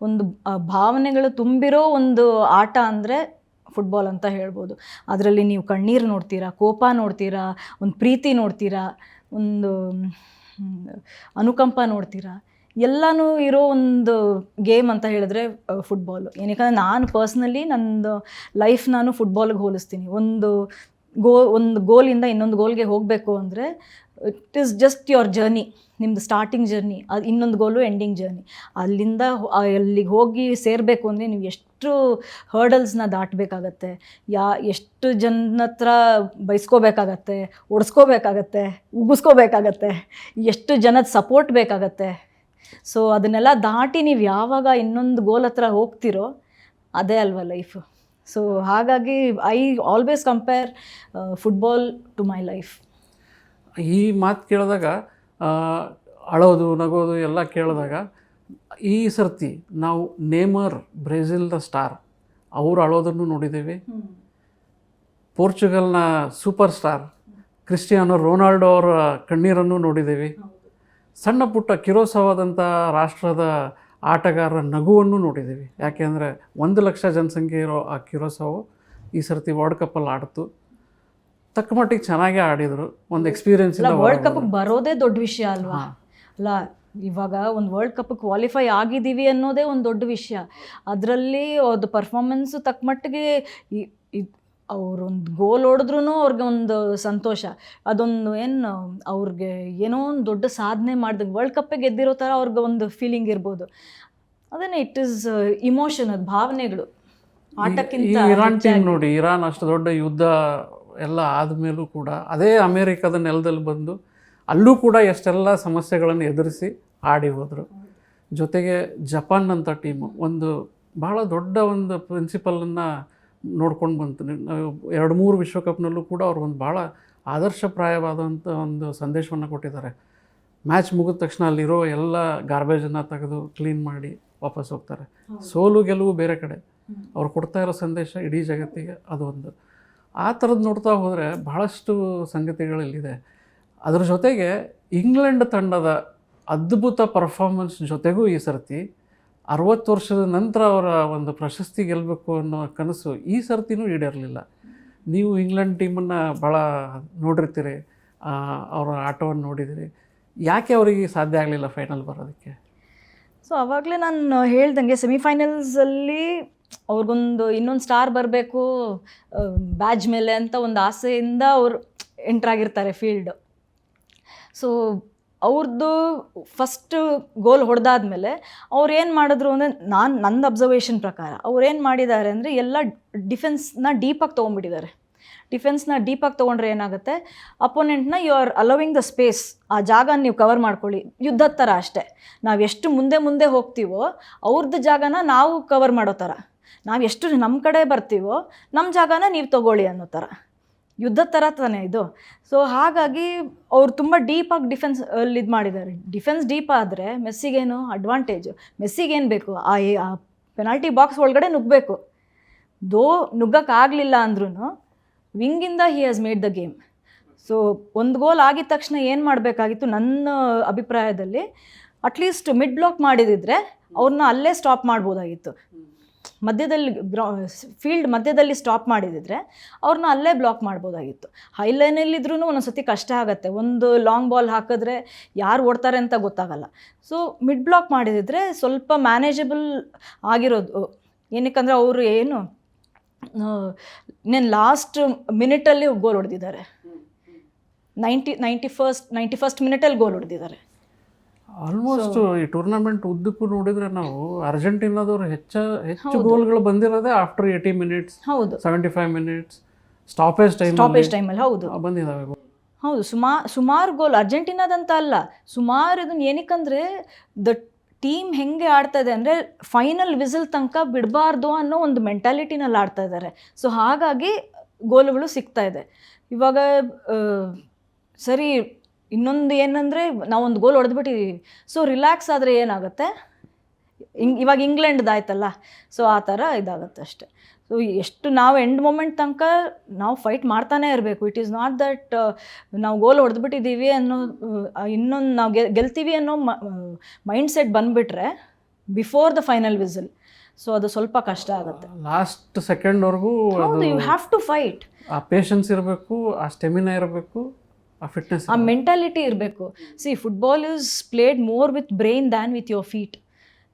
ಒಂದು ಭಾವನೆಗಳು ತುಂಬಿರೋ ಒಂದು ಆಟ ಅಂದರೆ ಫುಟ್ಬಾಲ್ ಅಂತ ಹೇಳ್ಬೋದು. ಅದರಲ್ಲಿ ನೀವು ಕಣ್ಣೀರು ನೋಡ್ತೀರಾ, ಕೋಪ ನೋಡ್ತೀರಾ, ಒಂದು ಪ್ರೀತಿ ನೋಡ್ತೀರಾ, ಒಂದು ಅನುಕಂಪ ನೋಡ್ತೀರಾ, ಎಲ್ಲನೂ ಇರೋ ಒಂದು ಗೇಮ್ ಅಂತ ಹೇಳಿದ್ರೆ ಫುಟ್ಬಾಲು. ಏನಕ್ಕೆ ನಾನು ಪರ್ಸ್ನಲಿ ನಂದು ಲೈಫ್ ನಾನು ಫುಟ್ಬಾಲ್ಗೆ ಹೋಲಿಸ್ತೀನಿ. ಒಂದು ಗೋಲಿಂದ ಇನ್ನೊಂದು ಗೋಲ್ಗೆ ಹೋಗಬೇಕು ಅಂದರೆ it is just your journey, ನಿಮ್ಮದು ಸ್ಟಾರ್ಟಿಂಗ್ ಜರ್ನಿ, ಅದು ಇನ್ನೊಂದು ಗೋಲು ಎಂಡಿಂಗ್ ಜರ್ನಿ. ಅಲ್ಲಿಂದ ಅಲ್ಲಿಗೆ ಹೋಗಿ ಸೇರಬೇಕು ಅಂದರೆ ನೀವು ಎಷ್ಟು ಹರ್ಡಲ್ಸ್ನ ದಾಟಬೇಕಾಗತ್ತೆ, ಎಷ್ಟು ಜನ ಹತ್ರ ಬೈಸ್ಕೋಬೇಕಾಗತ್ತೆ, ಒಡಿಸ್ಕೋಬೇಕಾಗತ್ತೆ, ಉಗಿಸ್ಕೋಬೇಕಾಗತ್ತೆ, ಎಷ್ಟು ಜನದ ಸಪೋರ್ಟ್ ಬೇಕಾಗತ್ತೆ. ಸೊ ಅದನ್ನೆಲ್ಲ ದಾಟಿ ನೀವು ಯಾವಾಗ ಇನ್ನೊಂದು ಗೋಲ್ ಹತ್ರ ಹೋಗ್ತಿರೋ ಅದೇ ಅಲ್ವಾ ಲೈಫು. ಸೊ ಹಾಗಾಗಿ I always compare football to my life. ಈ ಮಾತು ಕೇಳಿದಾಗ ಅಳೋದು ನಗೋದು ಎಲ್ಲ ಕೇಳಿದಾಗ, ಈ ಸರ್ತಿ ನಾವು ನೇಮರ್, ಬ್ರೆಜಿಲ್ದ ಸ್ಟಾರ್, ಅವರು ಅಳೋದನ್ನು ನೋಡಿದ್ದೀವಿ. ಪೋರ್ಚುಗಲ್ನ ಸೂಪರ್ ಸ್ಟಾರ್ ಕ್ರಿಸ್ಟಿಯಾನೋ ರೊನಾಲ್ಡೋ ಅವರ ಕಣ್ಣೀರನ್ನು ನೋಡಿದ್ದೀವಿ. ಸಣ್ಣ ಪುಟ್ಟ ಕಿರೋಸವಾದಂಥ ರಾಷ್ಟ್ರದ ಆಟಗಾರರ ನಗುವನ್ನು ನೋಡಿದ್ದೀವಿ. ಯಾಕೆಂದರೆ 1 ಲಕ್ಷ ಜನಸಂಖ್ಯೆ ಇರೋ ಆ ಕಿರೋಸವು ಈ ಸರ್ತಿ ವರ್ಲ್ಡ್ ಕಪ್ಪಲ್ಲಿ ಆಡ್ತು. ತಕ್ಕ ಮಟ್ಟಿಗೆ ಚೆನ್ನಾಗೇ ಆಡಿದರು. ಒಂದು ಎಕ್ಸ್ಪೀರಿಯನ್ಸ್ ಇಲ್ಲ. ವರ್ಲ್ಡ್ ಕಪ್ಗೆ ಬರೋದೇ ದೊಡ್ಡ ವಿಷಯ ಅಲ್ವಾ? ಅಲ್ಲ, ಇವಾಗ ಒಂದು ವರ್ಲ್ಡ್ ಕಪ್ ಕ್ವಾಲಿಫೈ ಆಗಿದ್ದೀವಿ ಅನ್ನೋದೇ ಒಂದು ದೊಡ್ಡ ವಿಷಯ. ಅದರಲ್ಲಿ ಅವ್ರದ್ದು ಪರ್ಫಾರ್ಮೆನ್ಸು ತಕ್ಕ ಮಟ್ಟಿಗೆ ಅವ್ರೊಂದು ಗೋಲ್ ಹೊಡೆದ್ರೂ ಅವ್ರಿಗೆ ಒಂದು ಸಂತೋಷ. ಅದೊಂದು ಅವ್ರಿಗೆ ಏನೋ ಒಂದು ದೊಡ್ಡ ಸಾಧನೆ ಮಾಡಿದಂಗೆ, ವರ್ಲ್ಡ್ ಕಪ್ಪೇ ಗೆದ್ದಿರೋ ಥರ ಅವ್ರಿಗೆ ಒಂದು ಫೀಲಿಂಗ್ ಇರ್ಬೋದು. ಅದನ್ನೇ ಇಟ್ ಈಸ್ ಇಮೋಷನ್, ಅದು ಭಾವನೆಗಳು ಆಟಕ್ಕಿಂತ. ಇರಾನ್ ಟೀಮ್ ನೋಡಿ, ಇರಾನ್ ಅಷ್ಟು ದೊಡ್ಡ ಯುದ್ಧ ಎಲ್ಲ ಆದಮೇಲೂ ಕೂಡ ಅದೇ ಅಮೇರಿಕಾದ ನೆಲದಲ್ಲಿ ಬಂದು ಅಲ್ಲೂ ಕೂಡ ಎಷ್ಟೆಲ್ಲ ಸಮಸ್ಯೆಗಳನ್ನು ಎದುರಿಸಿ ಆಡಿ ಹೋದರು. ಜೊತೆಗೆ ಜಪಾನ್ ಅಂತ ಟೀಮು ಒಂದು ಭಾಳ ದೊಡ್ಡ ಒಂದು ಪ್ರಿನ್ಸಿಪಲನ್ನು ನೋಡ್ಕೊಂಡು ಬಂತು. 2-3 ವಿಶ್ವಕಪ್ನಲ್ಲೂ ಕೂಡ ಅವ್ರು ಒಂದು ಭಾಳ ಆದರ್ಶಪ್ರಾಯವಾದಂಥ ಒಂದು ಸಂದೇಶವನ್ನು ಕೊಟ್ಟಿದ್ದಾರೆ. ಮ್ಯಾಚ್ ಮುಗಿದ ತಕ್ಷಣ ಅಲ್ಲಿರೋ ಎಲ್ಲ ಗಾರ್ಬೇಜನ್ನು ತೆಗೆದು ಕ್ಲೀನ್ ಮಾಡಿ ವಾಪಸ್ ಹೋಗ್ತಾರೆ. ಸೋಲು ಗೆಲುವು ಬೇರೆ ಕಡೆ, ಅವ್ರು ಕೊಡ್ತಾ ಇರೋ ಸಂದೇಶ ಇಡೀ ಜಗತ್ತಿಗೆ ಅದೊಂದು. ಆ ಥರದ್ದು ನೋಡ್ತಾ ಹೋದರೆ ಭಾಳಷ್ಟು ಸಂಗತಿಗಳಲ್ಲಿದೆ. ಅದರ ಜೊತೆಗೆ ಇಂಗ್ಲೆಂಡ್ ತಂಡದ ಅದ್ಭುತ ಪರ್ಫಾರ್ಮೆನ್ಸ್ ಜೊತೆಗೂ ಈ ಸರ್ತಿ 60 ವರ್ಷದ ನಂತರ ಅವರ ಒಂದು ಪ್ರಶಸ್ತಿ ಗೆಲ್ಲಬೇಕು ಅನ್ನೋ ಕನಸು ಈ ಸರ್ತಿನೂ ಈಡೇರಲಿಲ್ಲ. ನೀವು ಇಂಗ್ಲೆಂಡ್ ಟೀಮನ್ನು ಭಾಳ ನೋಡಿರ್ತೀರಿ, ಅವರ ಆಟವನ್ನು ನೋಡಿದಿರಿ. ಯಾಕೆ ಅವರಿಗೆ ಸಾಧ್ಯ ಆಗಲಿಲ್ಲ ಫೈನಲ್ ಬರೋದಕ್ಕೆ? ಸೊ ಆವಾಗಲೇ ನಾನು ಹೇಳ್ದಂಗೆ ಸೆಮಿಫೈನಲ್ಸಲ್ಲಿ ಅವ್ರಿಗೊಂದು ಇನ್ನೊಂದು ಸ್ಟಾರ್ ಬರಬೇಕು ಬ್ಯಾಜ್ ಮೇಲೆ ಅಂತ ಒಂದು ಆಸೆಯಿಂದ ಅವರು ಎಂಟ್ರಾಗಿರ್ತಾರೆ ಫೀಲ್ಡ್. ಸೊ ಅವ್ರದ್ದು ಫಸ್ಟ್ ಗೋಲ್ ಹೊಡೆದಾದ್ಮೇಲೆ ಅವ್ರು ಏನು ಮಾಡಿದ್ರು ಅಂದರೆ, ನಂದು ಅಬ್ಸರ್ವೇಷನ್ ಪ್ರಕಾರ ಅವ್ರೇನು ಮಾಡಿದ್ದಾರೆ ಅಂದರೆ ಎಲ್ಲ ಡಿಫೆನ್ಸ್ನ ಡೀಪಾಗಿ ತೊಗೊಂಡ್ಬಿಟ್ಟಿದ್ದಾರೆ. ಡಿಫೆನ್ಸ್ನ ಡೀಪಾಗಿ ತೊಗೊಂಡ್ರೆ ಏನಾಗುತ್ತೆ, ಅಪೋನೆಂಟ್ನ you are allowing the space, ಆ ಜಾಗ ನೀವು ಕವರ್ ಮಾಡ್ಕೊಳ್ಳಿ. ಯುದ್ಧದ ಥರ ಅಷ್ಟೇ, ನಾವು ಎಷ್ಟು ಮುಂದೆ ಮುಂದೆ ಹೋಗ್ತೀವೋ ಅವ್ರದ್ದು ಜಾಗನ ನಾವು ಕವರ್ ಮಾಡೋ ಥರ, ನಾವು ಎಷ್ಟು ನಮ್ಮ ಕಡೆ ಬರ್ತೀವೋ ನಮ್ಮ ಜಾಗನ ನೀವು ತೊಗೊಳ್ಳಿ ಅನ್ನೋ ಥರ, ಯುದ್ಧದ ಥರ ತಾನೇ ಇದು. ಸೊ ಹಾಗಾಗಿ ಅವ್ರು ತುಂಬ ಡೀಪಾಗಿ ಡಿಫೆನ್ಸ್ ಅಲ್ಲಿ ಇದು ಮಾಡಿದ್ದಾರೆ. ಡಿಫೆನ್ಸ್ ಡೀಪ್ ಆದರೆ ಮೆಸ್ಸಿಗೇನು ಅಡ್ವಾಂಟೇಜು, ಮೆಸ್ಸಿಗೇನು ಬೇಕು, ಆ ಪೆನಾಲ್ಟಿ ಬಾಕ್ಸ್ ಒಳಗಡೆ ನುಗ್ಗಬೇಕು. ನುಗ್ಗಕ್ಕಾಗಲಿಲ್ಲ ಅಂದ್ರೂ ವಿಂಗಿಂದ he has made the game. So ಒಂದು ಗೋಲ್ ಆಗಿದ ತಕ್ಷಣ ಏನು ಮಾಡಬೇಕಾಗಿತ್ತು ನನ್ನ ಅಭಿಪ್ರಾಯದಲ್ಲಿ, ಅಟ್ಲೀಸ್ಟ್ ಮಿಡ್ ಬ್ಲಾಕ್ ಮಾಡಿದಿದ್ರೆ ಅವ್ರನ್ನ ಅಲ್ಲೇ ಸ್ಟಾಪ್ ಮಾಡ್ಬೋದಾಗಿತ್ತು. ಮಧ್ಯದಲ್ಲಿ ಫೀಲ್ಡ್ ಮಧ್ಯದಲ್ಲಿ ಸ್ಟಾಪ್ ಮಾಡಿದಿದ್ರೆ ಅವ್ರನ್ನ ಅಲ್ಲೇ ಬ್ಲಾಕ್ ಮಾಡ್ಬೋದಾಗಿತ್ತು. ಹೈಲೈನಲ್ಲಿದ್ರೂ ಒಂದೊಂದ್ಸತಿ ಕಷ್ಟ ಆಗುತ್ತೆ, ಒಂದು ಲಾಂಗ್ ಬಾಲ್ ಹಾಕಿದ್ರೆ ಯಾರು ಓಡ್ತಾರೆ ಅಂತ ಗೊತ್ತಾಗಲ್ಲ. ಸೊ ಮಿಡ್ ಬ್ಲಾಕ್ ಮಾಡಿದಿದ್ರೆ ಸ್ವಲ್ಪ ಮ್ಯಾನೇಜಬಲ್ ಆಗಿರೋದು. ಏನಕ್ಕಂದರೆ ಅವರು ಏನು ಇನ್ನೇನು ಲಾಸ್ಟ್ ಮಿನಿಟಲ್ಲಿ ಗೋಲ್ ಹೊಡೆದಿದ್ದಾರೆ, 91st ಮಿನಿಟಲ್ಲಿ ಗೋಲ್ ಹೊಡೆದಿದ್ದಾರೆ. ಆಲ್ಮೋಸ್ಟ್ ಈ ಟೂರ್ನಮೆಂಟ್ ಉದ್ದಕ್ಕೂ ನೋಡಿದ್ರೆ ನಾವು ಅರ್ಜೆಂಟೀನಾದವ್ರು ಹೆಚ್ಚು ಗೋಲ್ಗಳು ಬಂದಿರೋದೇ ಆಫ್ಟರ್ 80 ಮಿನಿಟ್ಸ್, ಹೌದು 75 ಮಿನಿಟ್ಸ್ ಸ್ಟಾಪೇಜ್ ಟೈಮಲ್ಲಿ ಹೌದು ಬಂದಿದ್ದಾವೆ. ಹೌದು, ಸುಮಾರು ಗೋಲ್ ಅರ್ಜೆಂಟೀನಾದಂತ ಅಲ್ಲ, ಸುಮಾರು ಇದನ್ನು ಏನಕ್ಕಂದರೆ ದ ಟೀಮ್ ಹೆಂಗೆ ಆಡ್ತಾ ಇದೆ ಅಂದರೆ ಫೈನಲ್ ವಿಸಿಲ್ ತನಕ ಬಿಡಬಾರ್ದು ಅನ್ನೋ ಒಂದು ಮೆಂಟಾಲಿಟಿನಲ್ಲಿ ಆಡ್ತಾ ಇದ್ದಾರೆ. ಸೊ ಹಾಗಾಗಿ ಗೋಲುಗಳು ಸಿಗ್ತಾ ಇದೆ. ಇವಾಗ ಸರಿ, ಇನ್ನೊಂದು ಏನಂದರೆ ನಾವೊಂದು ಗೋಲ್ ಹೊಡೆದ್ಬಿಟ್ಟಿದ್ದೀವಿ, ಸೊ ರಿಲ್ಯಾಕ್ಸ್ ಆದರೆ ಏನಾಗುತ್ತೆ, ಇವಾಗ ಇಂಗ್ಲೆಂಡ್ದಾಯ್ತಲ್ಲ, ಸೊ ಆ ಥರ ಇದಾಗುತ್ತೆ ಅಷ್ಟೆ. ಸೊ ಎಷ್ಟು ನಾವು ಎಂಡ್ ಮೂಮೆಂಟ್ ತನಕ ನಾವು ಫೈಟ್ ಮಾಡ್ತಾನೇ ಇರಬೇಕು. ಇಟ್ ಈಸ್ ನಾಟ್ ದಟ್ ನಾವು ಗೋಲ್ ಹೊಡೆದ್ಬಿಟ್ಟಿದ್ದೀವಿ ಅನ್ನೋ ಇನ್ನೊಂದು ನಾವು ಗೆಲ್ತೀವಿ ಅನ್ನೋ ಮೈಂಡ್ ಸೆಟ್ ಬಂದುಬಿಟ್ರೆ before the final whistle, so ಅದು ಸ್ವಲ್ಪ ಕಷ್ಟ ಆಗುತ್ತೆ. ಲಾಸ್ಟ್ ಸೆಕೆಂಡ್ವರೆಗೂ ಹೌದು, ಯು ಹ್ಯಾವ್ ಟು ಫೈಟ್. ಆ ಪೇಷನ್ಸ್ ಇರಬೇಕು, ಆ ಸ್ಟೆಮಿನಾ ಇರಬೇಕು, ಆ ಫಿಟ್ನೆಸ್, ಆ ಮೆಂಟಾಲಿಟಿ ಇರಬೇಕು. C, football is played more with brain than with your feet.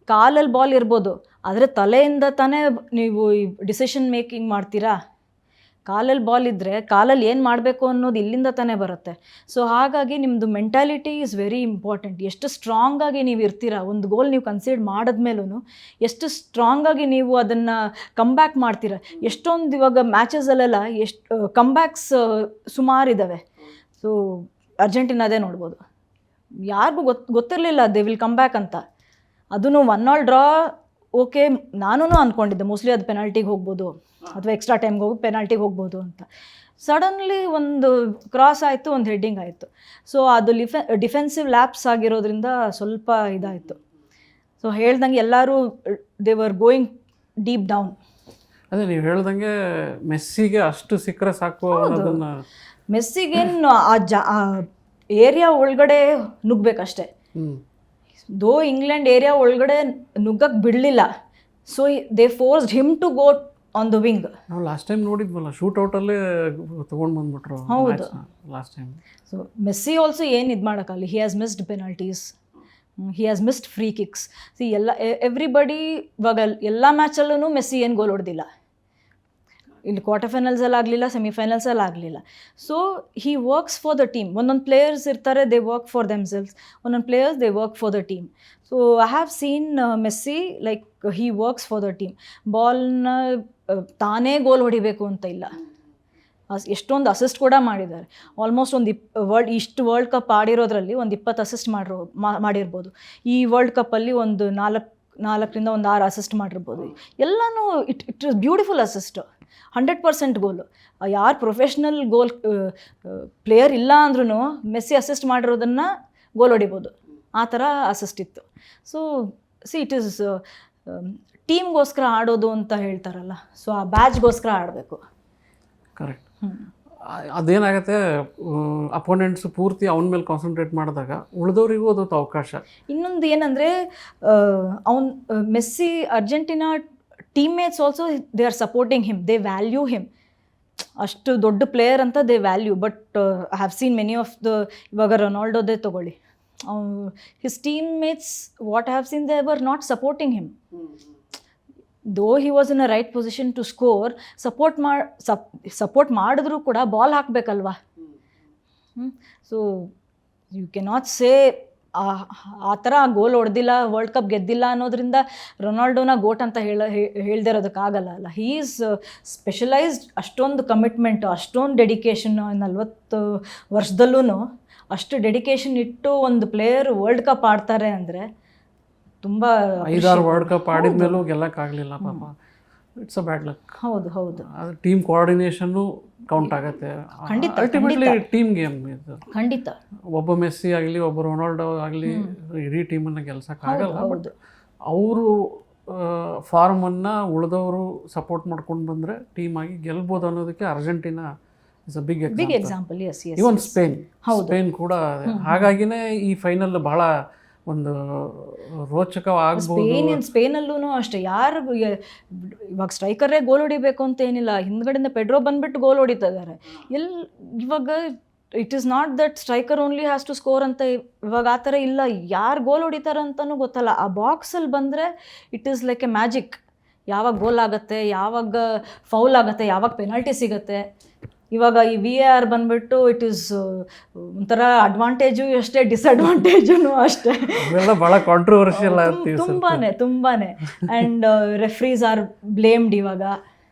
ಕಾಲಲ್ಲಿ ಬಾಲ್ ಇರ್ಬೋದು, ಆದರೆ ತಲೆಯಿಂದ ತಾನೇ ನೀವು ಡಿಸಿಷನ್ ಮೇಕಿಂಗ್ ಮಾಡ್ತೀರಾ. ಕಾಲಲ್ಲಿ ಬಾಲ್ ಇದ್ದರೆ ಕಾಲಲ್ಲಿ ಏನು ಮಾಡಬೇಕು ಅನ್ನೋದು ಇಲ್ಲಿಂದ ತಾನೇ ಬರುತ್ತೆ. ಸೊ ಹಾಗಾಗಿ ನಿಮ್ಮದು ಮೆಂಟಾಲಿಟಿ ಈಸ್ ವೆರಿ ಇಂಪಾರ್ಟೆಂಟ್. ಎಷ್ಟು ಸ್ಟ್ರಾಂಗಾಗಿ ನೀವು ಇರ್ತೀರಾ, ಒಂದು ಗೋಲ್ ನೀವು ಕನ್ಸಿಡರ್ ಮಾಡಿದ್ಮೇಲೂ ಎಷ್ಟು ಸ್ಟ್ರಾಂಗಾಗಿ ನೀವು ಅದನ್ನು ಕಮ್ಬ್ಯಾಕ್ ಮಾಡ್ತೀರಾ. ಎಷ್ಟೊಂದು ಇವಾಗ ಮ್ಯಾಚಸಲ್ಲೆಲ್ಲ ಎಷ್ಟು ಕಮ್ಬ್ಯಾಕ್ಸ್ ಸುಮಾರಿದ್ದಾವೆ. ಸೊ ಅರ್ಜೆಂಟೀನಾದೇ ನೋಡ್ಬೋದು, ಯಾರಿಗೂ ಗೊತ್ತಿರಲಿಲ್ಲ ದೇ ವಿಲ್ ಕಮ್ ಬ್ಯಾಕ್ ಅಂತ. ಅದನ್ನು 1-1 ಡ್ರಾ, ಓಕೆ, ನಾನೂ ಅಂದ್ಕೊಂಡಿದ್ದೆ ಮೋಸ್ಟ್ಲಿ ಅದು ಪೆನಾಲ್ಟಿಗೆ ಹೋಗ್ಬೋದು ಅಥವಾ ಎಕ್ಸ್ಟ್ರಾ ಟೈಮ್ಗೆ ಹೋಗಿ ಪೆನಾಲ್ಟಿಗೆ ಹೋಗ್ಬೋದು ಅಂತ. ಸಡನ್ಲಿ ಒಂದು ಕ್ರಾಸ್ ಆಯಿತು, ಒಂದು ಹೆಡ್ಡಿಂಗ್ ಆಯಿತು. ಸೊ ಅದು ಡಿಫೆನ್ಸಿವ್ ಲ್ಯಾಪ್ಸ್ ಆಗಿರೋದ್ರಿಂದ ಸ್ವಲ್ಪ ಇದಾಯಿತು. ಸೊ ಹೇಳ್ದಂಗೆ ಎಲ್ಲರೂ they were going deep down. ಅದೇ ನೀವು ಹೇಳ್ದಂಗೆ ಮೆಸ್ಸಿಗೆ ಅಷ್ಟು ಸಿಕ್ಕರೆ ಸಾಕು ಅನ್ನೋದನ್ನು, ಮೆಸ್ಸಿಗೇನು ಆ ಏರಿಯಾ ಒಳಗಡೆ ನುಗ್ಬೇಕಷ್ಟೆ. ದೋ ಇಂಗ್ಲೆಂಡ್ ಏರಿಯಾ ಒಳಗಡೆ ನುಗ್ಗಕ್ಕೆ ಬಿಡಲಿಲ್ಲ. So they forced him to go on the wing. ನಾವು ಲಾಸ್ಟ್ ಟೈಮ್ ನೋಡಿದ್ವಲ್ಲ, ಶೂಟ್ ಔಟಲ್ಲೇ ತೊಗೊಂಡು ಬಂದ್ಬಿಟ್ರು. ಹೌದು, last time. So Messi also ಏನು ಇದು ಮಾಡೋಕ್ಕಲ್ಲ, he has missed penalties, he has missed free kicks. See everybody ಇವಾಗ ಎಲ್ಲ ಮ್ಯಾಚಲ್ಲೂ ಮೆಸ್ಸಿ ಏನು ಗೋಲ್ ಹೊಡೆದಿಲ್ಲ. ಇಲ್ಲಿ ಕ್ವಾರ್ಟರ್ ಫೈನಲ್ಸಲ್ಲಿ ಆಗಲಿಲ್ಲ, ಸೆಮಿಫೈನಲ್ಸಲ್ಲಿ ಆಗಲಿಲ್ಲ. So he works for the team. ಒಂದೊಂದು ಪ್ಲೇಯರ್ಸ್ ಇರ್ತಾರೆ, ದೇ ವರ್ಕ್ ಫಾರ್ ದೆಮ್ಸೆಲ್ಸ್. ಒಂದೊಂದು players they work for the team. So I have seen Messi like he works for the team. ಬಾಲ್ನ ತಾನೇ ಗೋಲ್ ಹೊಡಿಬೇಕು ಅಂತ ಇಲ್ಲ, ಎಷ್ಟೊಂದು ಅಸಿಸ್ಟ್ ಕೂಡ ಮಾಡಿದ್ದಾರೆ. ಆಲ್ಮೋಸ್ಟ್ ಒಂದು ಇಷ್ಟು ವರ್ಲ್ಡ್ ಕಪ್ ಆಡಿರೋದ್ರಲ್ಲಿ ಒಂದು 20 ಅಸಿಸ್ಟ್ ಮಾಡಿರ್ಬೋದು. ಈ ವರ್ಲ್ಡ್ ಕಪ್ಪಲ್ಲಿ ಒಂದು 4ರಿಂದ 6 ಅಸಿಸ್ಟ್ ಮಾಡಿರ್ಬೋದು. ಎಲ್ಲನೂ it is beautiful assist, 100% goal. ಯಾರು ಪ್ರೊಫೆಷ್ನಲ್ ಗೋಲ್ ಪ್ಲೇಯರ್ ಇಲ್ಲ ಅಂದ್ರೂ ಮೆಸ್ಸಿ ಅಸಿಸ್ಟ್ ಮಾಡಿರೋದನ್ನು ಗೋಲ್ ಹೊಡಿಬೋದು, ಆ ಥರ ಅಸಿಸ್ಟ್ ಇತ್ತು. ಸೊ ಇಟ್ ಈಸ್ ಟೀಮ್ಗೋಸ್ಕರ ಆಡೋದು ಅಂತ ಹೇಳ್ತಾರಲ್ಲ, ಸೊ ಆ ಬ್ಯಾಚ್ಗೋಸ್ಕರ ಆಡಬೇಕು. ಕರೆಕ್ಟ್. ಅದೇನಾಗುತ್ತೆ, ಅಪೋನೆಂಟ್ಸ್ ಪೂರ್ತಿ ಅವನ ಮೇಲೆ ಕಾನ್ಸಂಟ್ರೇಟ್ ಮಾಡಿದಾಗ ಉಳಿದವರಿಗೂ ಅದೊಂದು ಅವಕಾಶ. ಇನ್ನೊಂದು ಏನಂದರೆ Messi Argentina teammates also they are supporting him, they value him. ಅಷ್ಟು ದೊಡ್ಡ ಪ್ಲೇಯರ್ ಅಂತ they value. But I have seen many of the, ಇವಾಗ ರೊನಾಲ್ಡೋದೇ ತೊಗೊಳ್ಳಿ, his teammates what I have seen they were not supporting him. Though he was in a right position to score, support ಮಾಡಿದ್ರೂ ಕೂಡ ball ಹಾಕಬೇಕಲ್ವಾ. So you cannot say ಆ ಥರ ಗೋಲ್ ಹೊಡೆದಿಲ್ಲ, world cup ಗೆದ್ದಿಲ್ಲ ಅನ್ನೋದ್ರಿಂದ ರೊನಾಲ್ಡೋನ ಗೋಟ್ ಅಂತ ಹೇಳ್ದೇ ಇರೋದಕ್ಕಾಗಲ್ಲ ಅಲ್ಲ. ಹೀ ಈಸ್ ಸ್ಪೆಷಲೈಸ್ಡ್, ಅಷ್ಟೊಂದು commitment, ಅಷ್ಟೊಂದು ಡೆಡಿಕೇಶನ್, 40 ವರ್ಷದಲ್ಲೂ ಅಷ್ಟು ಡೆಡಿಕೇಶನ್ ಇಟ್ಟು ಒಂದು ಪ್ಲೇಯರ್ ವರ್ಲ್ಡ್ ಕಪ್ ಆಡ್ತಾರೆ ಅಂದರೆ ತುಂಬ 5-6 ವರ್ಲ್ಡ್ ಕಪ್ ಆಡಿದ ಮೇಲೂ ಗೆಲ್ಲಕ್ಕಾಗಲಿಲ್ಲ ಪಾಪ. It's a bad luck. ಹೌದು ಹೌದು. ಅದು ಟೀಮ್ ಕೋಆರ್ಡಿನೇಷನ್ನು ಕೌಂಟ್ ಆಗುತ್ತೆ. ಖಂಡಿತ, ಅಲ್ಟಿಮೇಟ್ಲಿ ಟೀಮ್ ಗೇಮ್ ಇದು. ಖಂಡಿತ. ಒಬ್ಬ ಮೆಸ್ಸಿ ಆಗಲಿ, ಒಬ್ಬ ರೊನಾಲ್ಡೋ ಆಗಲಿ ಇಡೀ ಟೀಮನ್ನು ಗೆಲ್ಸೋಕ್ಕಾಗಲ್ಲ. ಹೌದು. ಅವರು ಫಾರ್ಮನ್ನು ಉಳಿದವರು ಸಪೋರ್ಟ್ ಮಾಡ್ಕೊಂಡು ಬಂದರೆ ಟೀಮ್ ಆಗಿ ಗೆಲ್ಬೋದು ಅನ್ನೋದಕ್ಕೆ Argentina is a big example. Yes yes. Even Spain ಕೂಡ. ಹಾಗಾಗಿನೇ ಈ ಫೈನಲ್ ಬಹಳ ಒಂದು ರೋಚಕವಾಗಬಹುದು. ಸ್ಪೇನಲ್ಲೂ ಅಷ್ಟೇ, ಯಾರು ಇವಾಗ ಸ್ಟ್ರೈಕರೇ ಗೋಲ್ ಹೊಡಿಬೇಕು ಅಂತ ಏನಿಲ್ಲ, ಹಿಂದ್ಗಡೆಯಿಂದ ಪೆಡ್ರೋ ಬಂದ್ಬಿಟ್ಟು ಗೋಲ್ ಹೊಡಿತಾ ಇದ್ದಾರೆ. ಇವಾಗ it is not that striker only has to score ಅಂತ ಇವಾಗ ಆ ಥರ ಇಲ್ಲ. ಯಾರು ಗೋಲ್ ಹೊಡಿತಾರೆ ಅಂತಲೂ ಗೊತ್ತಲ್ಲ. ಆ ಬಾಕ್ಸಲ್ಲಿ ಬಂದರೆ it is like A magic. ಯಾವಾಗ ಗೋಲ್ ಆಗುತ್ತೆ, ಯಾವಾಗ ಫೌಲ್ ಆಗುತ್ತೆ, ಯಾವಾಗ ಪೆನಾಲ್ಟಿ ಸಿಗುತ್ತೆ. ಇವಾಗ ಈ VAR ಬಂದ್ಬಿಟ್ಟು ಇಟ್ ಈಸ್ ಒಂಥರ ಅಡ್ವಾಂಟೇಜು ಅಷ್ಟೇ, ಡಿಸ್ಅಡ್ವಾಂಟೇಜು ಅಷ್ಟೇ. ಭಾಳ ಕಾಂಟ್ರವರ್ಷಿಯಲ್ ತುಂಬಾನೇ. And referees are blamed. ಇವಾಗ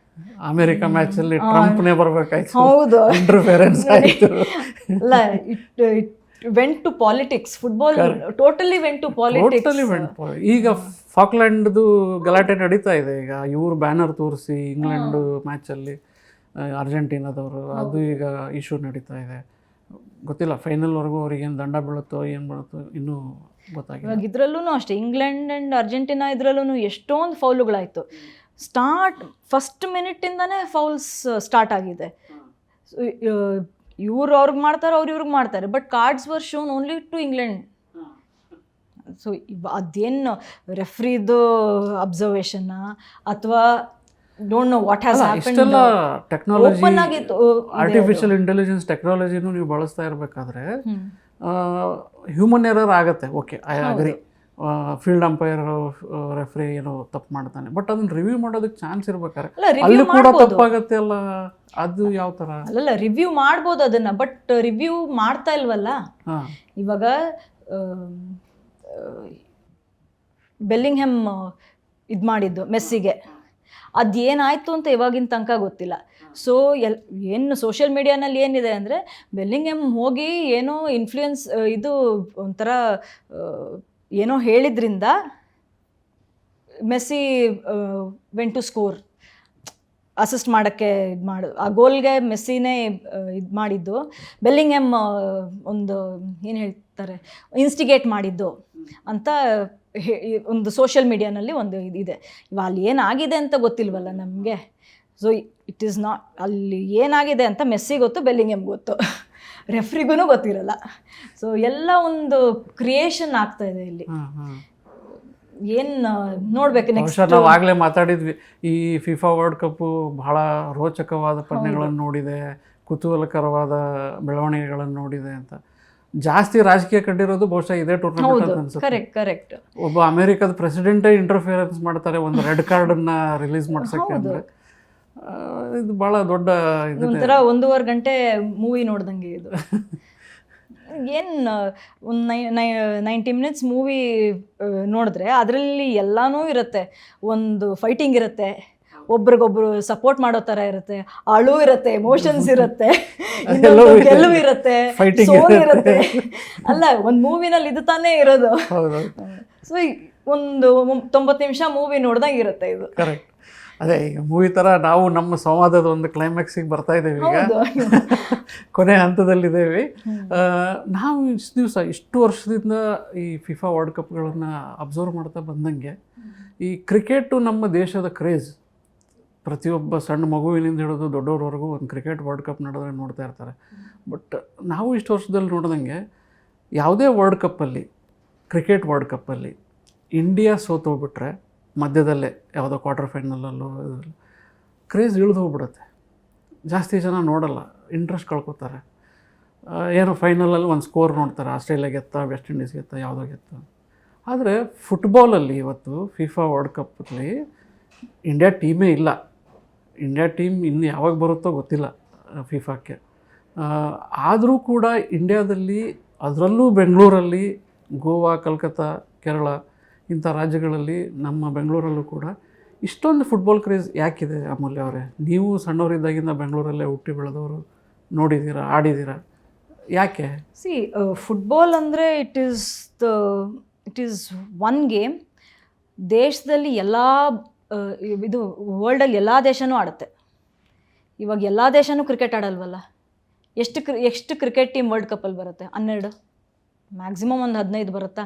ಅಮೆರಿಕ ಮ್ಯಾಚಲ್ಲಿ ಟ್ರಂಪ್ನೇ ಬರಬೇಕಾಯ್ತು. ಹೌದು, ಇಂಟರ್ಫಿಯರೆನ್ಸ್ ಆಯಿತು. ಅಲ್ಲ, it went to politics. Football totally went to politics. ಈಗ ಫಾಕ್ಲ್ಯಾಂಡ್ದು ಗಲಾಟೆ ನಡೀತಾ ಇದೆ. ಈಗ ಇವರು ಬ್ಯಾನರ್ ತೋರಿಸಿ ಇಂಗ್ಲೆಂಡ್ ಮ್ಯಾಚಲ್ಲಿ ಅರ್ಜೆಂಟೀನಾದವರು, ಅದು ಈಗ ಇಶ್ಯೂ ನಡೀತಾ ಇದೆ. ಗೊತ್ತಿಲ್ಲ ಫೈನಲ್ವರೆಗೂ ಅವ್ರಿಗೆ ಏನು ದಂಡ ಬೀಳುತ್ತೋ ಏನು ಬೀಳುತ್ತೋ ಇನ್ನೂ ಗೊತ್ತಾಗಿಲ್ಲ. ಇವಾಗ ಇದರಲ್ಲೂ ಅಷ್ಟೇ, ಇಂಗ್ಲೆಂಡ್ ಆ್ಯಂಡ್ ಅರ್ಜೆಂಟೀನಾ ಇದರಲ್ಲೂ ಎಷ್ಟೊಂದು ಫೌಲುಗಳಾಯಿತು. ಫಸ್ಟ್ ಮಿನಿಟ್ಟಿಂದನೇ ಫೌಲ್ಸ್ ಸ್ಟಾರ್ಟ್ ಆಗಿದೆ. ಇವ್ರು ಅವ್ರಿಗೆ ಮಾಡ್ತಾರೆ, ಇವ್ರಿಗೆ ಮಾಡ್ತಾರೆ. But cards were shown only to England. So ಅದೇನು ರೆಫ್ರಿದು ಅಬ್ಸರ್ವೇಷನ್ನ ಅಥವಾ don't know what has happened. ಇಷ್ಟೆಲ್ಲ ಟೆಕ್ನಾಲಜಿ, ಆರ್ಟಿಫಿಷಿಯಲ್ ಇಂಟೆಲಿಜೆನ್ಸ್ ಟೆಕ್ನಾಲಜಿನೂ ನೀವು ಬಳಸ್ತಾ ಇರಬೇಕಾದ್ರೆ ಹ್ಯೂಮನ್ ಎರರ್ ಆಗುತ್ತೆ. Okay, I agree. Field umpire, referee ಏನೋ ತಪ್ಪು ಮಾಡ್ತಾನೆ, ಬಟ್ ಅದನ್ನ ರಿವ್ಯೂ ಮಾಡೋದಕ್ಕೆ ಚಾನ್ಸ್ ಇರ್ಬೇಕಾದ್ರೆ ಅಲ್ಲಿ ಕೂಡ ತಪ್ಪಾಗತ್ತೆ ಅಲ್ಲ. ಅದು ಯಾವ ಥರ ಅಲ್ಲ, ರಿವ್ಯೂ ಮಾಡ್ಬೋದು ಅದನ್ನ, ಬಟ್ ರಿವ್ಯೂ ಮಾಡ್ತಾ ಇಲ್ವಲ್ಲ. ಇವಾಗ ಬೆಲ್ಲಿಂಗ್ಹ್ಯಾಮ್ ಇದು ಮಾಡಿದ್ದು ಮೆಸ್ಸಿಗೆ, ಅದೇನಾಯಿತು ಅಂತ ಇವಾಗಿನ ತನಕ ಗೊತ್ತಿಲ್ಲ. ಸೊ ಏನು ಸೋಷಿಯಲ್ ಮೀಡಿಯಾನಲ್ಲಿ ಏನಿದೆ ಅಂದರೆ, ಬೆಲ್ಲಿಂಗ್ಹ್ಯಾಮ್ ಹೋಗಿ ಏನೋ ಇನ್ಫ್ಲೂಯೆನ್ಸ್ ಇದು ಒಂಥರ ಏನೋ ಹೇಳಿದ್ರಿಂದ Messi went to score, assist ಮಾಡೋಕ್ಕೆ ಆ ಗೋಲ್ಗೆ ಮೆಸ್ಸಿನೇ ಇದು ಮಾಡಿದ್ದು. ಬೆಲ್ಲಿಂಗ್ಹ್ಯಾಮ್ ಒಂದು ಏನು ಹೇಳ್ತಾರೆ, ಇನ್ಸ್ಟಿಗೇಟ್ ಮಾಡಿದ್ದು ಅಂತ ಒಂದು ಸೋಷಿಯಲ್ ಮೀಡಿಯಾನಲ್ಲಿ ಒಂದು ಇದಿದೆ. ಇವಾಗ ಅಲ್ಲಿ ಏನಾಗಿದೆ ಅಂತ ಗೊತ್ತಿಲ್ವಲ್ಲ ನಮಗೆ. ಸೊ ಇಟ್ ಈಸ್ ನಾಟ್, ಅಲ್ಲಿ ಏನಾಗಿದೆ ಅಂತ ಮೆಸ್ಸಿ ಗೊತ್ತು, ಬೆಲ್ಲಿಂಗ್ಹ್ಯಾಮ್ ಗೊತ್ತು, ರೆಫ್ರಿಗೂ ಗೊತ್ತಿರಲ್ಲ. ಸೊ ಎಲ್ಲ ಒಂದು ಕ್ರಿಯೇಷನ್ ಆಗ್ತಾ ಇದೆ ಇಲ್ಲಿ. ಏನು ನೋಡ್ಬೇಕು ನೆಕ್ಸ್ಟ್. ನಾವು ಆಗಲೇ ಮಾತಾಡಿದ್ವಿ, ಈ ಫಿಫಾ ವರ್ಲ್ಡ್ ಕಪ್ಪು ಬಹಳ ರೋಚಕವಾದ ಪಂದ್ಯಗಳನ್ನು ನೋಡಿದೆ, ಕುತೂಹಲಕರವಾದ ಬೆಳವಣಿಗೆಗಳನ್ನು ನೋಡಿದೆ ಅಂತ. ಜಾಸ್ತಿ ರಾಜಕೀಯ ಕಂಡಿರೋದು ಬಹುಶಃ ಇದೇ ಟೂರ್ನಮೆಂಟ್ ಅಂತ ಅನ್ಸುತ್ತೆ. ಕರೆಕ್ಟ್. ಒಬ್ಬ ಅಮೆರಿಕದ ಪ್ರೆಸಿಡೆಂಟೇ ಇಂಟರ್ಫಿಯರೆನ್ಸ್ ಮಾಡ್ತಾರೆ ಒಂದು ರೆಡ್ ಕಾರ್ಡನ್ನು ರಿಲೀಸ್ ಮಾಡ್ಸೋಕ್ಕೆ ಅಂದರೆ. ಇದು ಭಾಳ ದೊಡ್ಡ ಇದು, ಒಂಥರ 1.5 ಗಂಟೆ ಮೂವಿ ನೋಡ್ದಂಗೆ ಇದು. ಏನು ಒಂದು 90 ಮಿನಿಟ್ಸ್ ಮೂವಿ ನೋಡಿದ್ರೆ ಅದರಲ್ಲಿ ಎಲ್ಲನೂ ಇರುತ್ತೆ. ಒಂದು ಫೈಟಿಂಗ್ ಇರುತ್ತೆ, ಒಬ್ರಿಗೊಬ್ರು ಸಪೋರ್ಟ್ ಮಾಡೋ ಥರ ಇರುತ್ತೆ, ಅಳು ಇರುತ್ತೆ, ಎಮೋಷನ್ಸ್ ಇರುತ್ತೆ, ಗೆಲುವು ಇರುತ್ತೆ, ಸೋಲು ಇರುತ್ತೆ. ಅಲ್ಲ, ಒಂದು ಮೂವಿನಲ್ಲಿ ಇದು ತಾನೇ ಇರೋದು. ಸೊ ಒಂದು 90 ನಿಮಿಷ ಮೂವಿ ನೋಡ್ದಂಗೆ ಇರುತ್ತೆ ಇದು. ಕರೆಕ್ಟ್. ಅದೇ ಈಗ ಮೂವಿ ಥರ ನಾವು ನಮ್ಮ ಸಂವಾದದ ಒಂದು ಕ್ಲೈಮ್ಯಾಕ್ಸಿಗೆ ಬರ್ತಾ ಇದ್ದೇವೆ. ಈಗ ಕೊನೆ ಹಂತದಲ್ಲಿದ್ದೇವೆ. ನಾವು ಇಷ್ಟು ವರ್ಷದಿಂದ ಈ ಫಿಫಾ ವರ್ಲ್ಡ್ ಕಪ್ಗಳನ್ನು ಅಬ್ಸರ್ವ್ ಮಾಡ್ತಾ ಬಂದಂಗೆ, ಈ ಕ್ರಿಕೆಟು ನಮ್ಮ ದೇಶದ ಕ್ರೇಜ್, ಪ್ರತಿಯೊಬ್ಬ ಸಣ್ಣ ಮಗುವಿನಿಂದ ಹಿಡಿದು ದೊಡ್ಡವ್ರವರೆಗೂ ಒಂದು ಕ್ರಿಕೆಟ್ ವರ್ಲ್ಡ್ ಕಪ್ ನಡೆದ್ರೆ ನೋಡ್ತಾ ಇರ್ತಾರೆ. ಬಟ್ ನಾವು ಇಷ್ಟು ವರ್ಷದಲ್ಲಿ ನೋಡ್ದಂಗೆ ಯಾವುದೇ ವರ್ಲ್ಡ್ ಕಪ್ಪಲ್ಲಿ, ಕ್ರಿಕೆಟ್ ವರ್ಲ್ಡ್ ಕಪ್ಪಲ್ಲಿ ಇಂಡಿಯಾ ಸೋತೋಗ್ಬಿಟ್ರೆ ಮಧ್ಯದಲ್ಲೇ ಯಾವುದೋ ಕ್ವಾರ್ಟರ್ ಫೈನಲಲ್ಲೋ ಕ್ರೇಜ್ ಇಳಿದು ಹೋಗ್ಬಿಡುತ್ತೆ. ಜಾಸ್ತಿ ಜನ ನೋಡಲ್ಲ, ಇಂಟ್ರೆಸ್ಟ್ ಕಳ್ಕೊತಾರೆ. ಏನೋ ಫೈನಲಲ್ಲಿ ಒಂದು ಸ್ಕೋರ್ ನೋಡ್ತಾರೆ, ಆಸ್ಟ್ರೇಲಿಯಾ ಗೆತ್ತ, ವೆಸ್ಟ್ ಇಂಡೀಸ್ ಗೆತ್ತ, ಯಾವುದೋ ಗೆತ್ತ. ಆದರೆ ಫುಟ್ಬಾಲಲ್ಲಿ ಇವತ್ತು ಫಿಫಾ ವರ್ಲ್ಡ್ ಕಪ್ಪಲ್ಲಿ ಇಂಡಿಯಾ ಟೀಮೇ ಇಲ್ಲ. ಇಂಡಿಯಾ ಟೀಮ್ ಇನ್ನು ಯಾವಾಗ ಬರುತ್ತೋ ಗೊತ್ತಿಲ್ಲ ಫಿಫಾಕ್ಕೆ. ಆದರೂ ಕೂಡ ಇಂಡಿಯಾದಲ್ಲಿ, ಅದರಲ್ಲೂ ಬೆಂಗಳೂರಲ್ಲಿ, ಗೋವಾ, ಕಲ್ಕತ್ತಾ, ಕೇರಳ ಇಂಥ ರಾಜ್ಯಗಳಲ್ಲಿ, ನಮ್ಮ ಬೆಂಗಳೂರಲ್ಲೂ ಕೂಡ ಇಷ್ಟೊಂದು ಫುಟ್ಬಾಲ್ ಕ್ರೇಜ್ ಯಾಕಿದೆ ಅಮೂಲ್ಯ ಅವರೇ? ನೀವು ಸಣ್ಣವರಿದ್ದಾಗಿಂದ ಬೆಂಗಳೂರಲ್ಲೇ ಹುಟ್ಟಿ ಬೆಳೆದವರು, ನೋಡಿದ್ದೀರಾ, ಆಡಿದ್ದೀರಾ, ಯಾಕೆ? ಫುಟ್ಬಾಲ್ ಅಂದರೆ ಇಟ್ ಈಸ್ ಒನ್ ಗೇಮ್. ದೇಶದಲ್ಲಿ ಎಲ್ಲ ಇದು ವರ್ಲ್ಡಲ್ಲಿ ಎಲ್ಲ ದೇಶನೂ ಆಡುತ್ತೆ. ಇವಾಗ ಎಲ್ಲ ದೇಶನೂ ಕ್ರಿಕೆಟ್ ಆಡಲ್ವಲ್ಲ. ಎಷ್ಟು ಕ್ರಿಕೆಟ್ ಟೀಮ್ ವರ್ಲ್ಡ್ ಕಪ್ಪಲ್ಲಿ ಬರುತ್ತೆ? 12, ಮ್ಯಾಕ್ಸಿಮಮ್ ಒಂದು 15 ಬರುತ್ತಾ?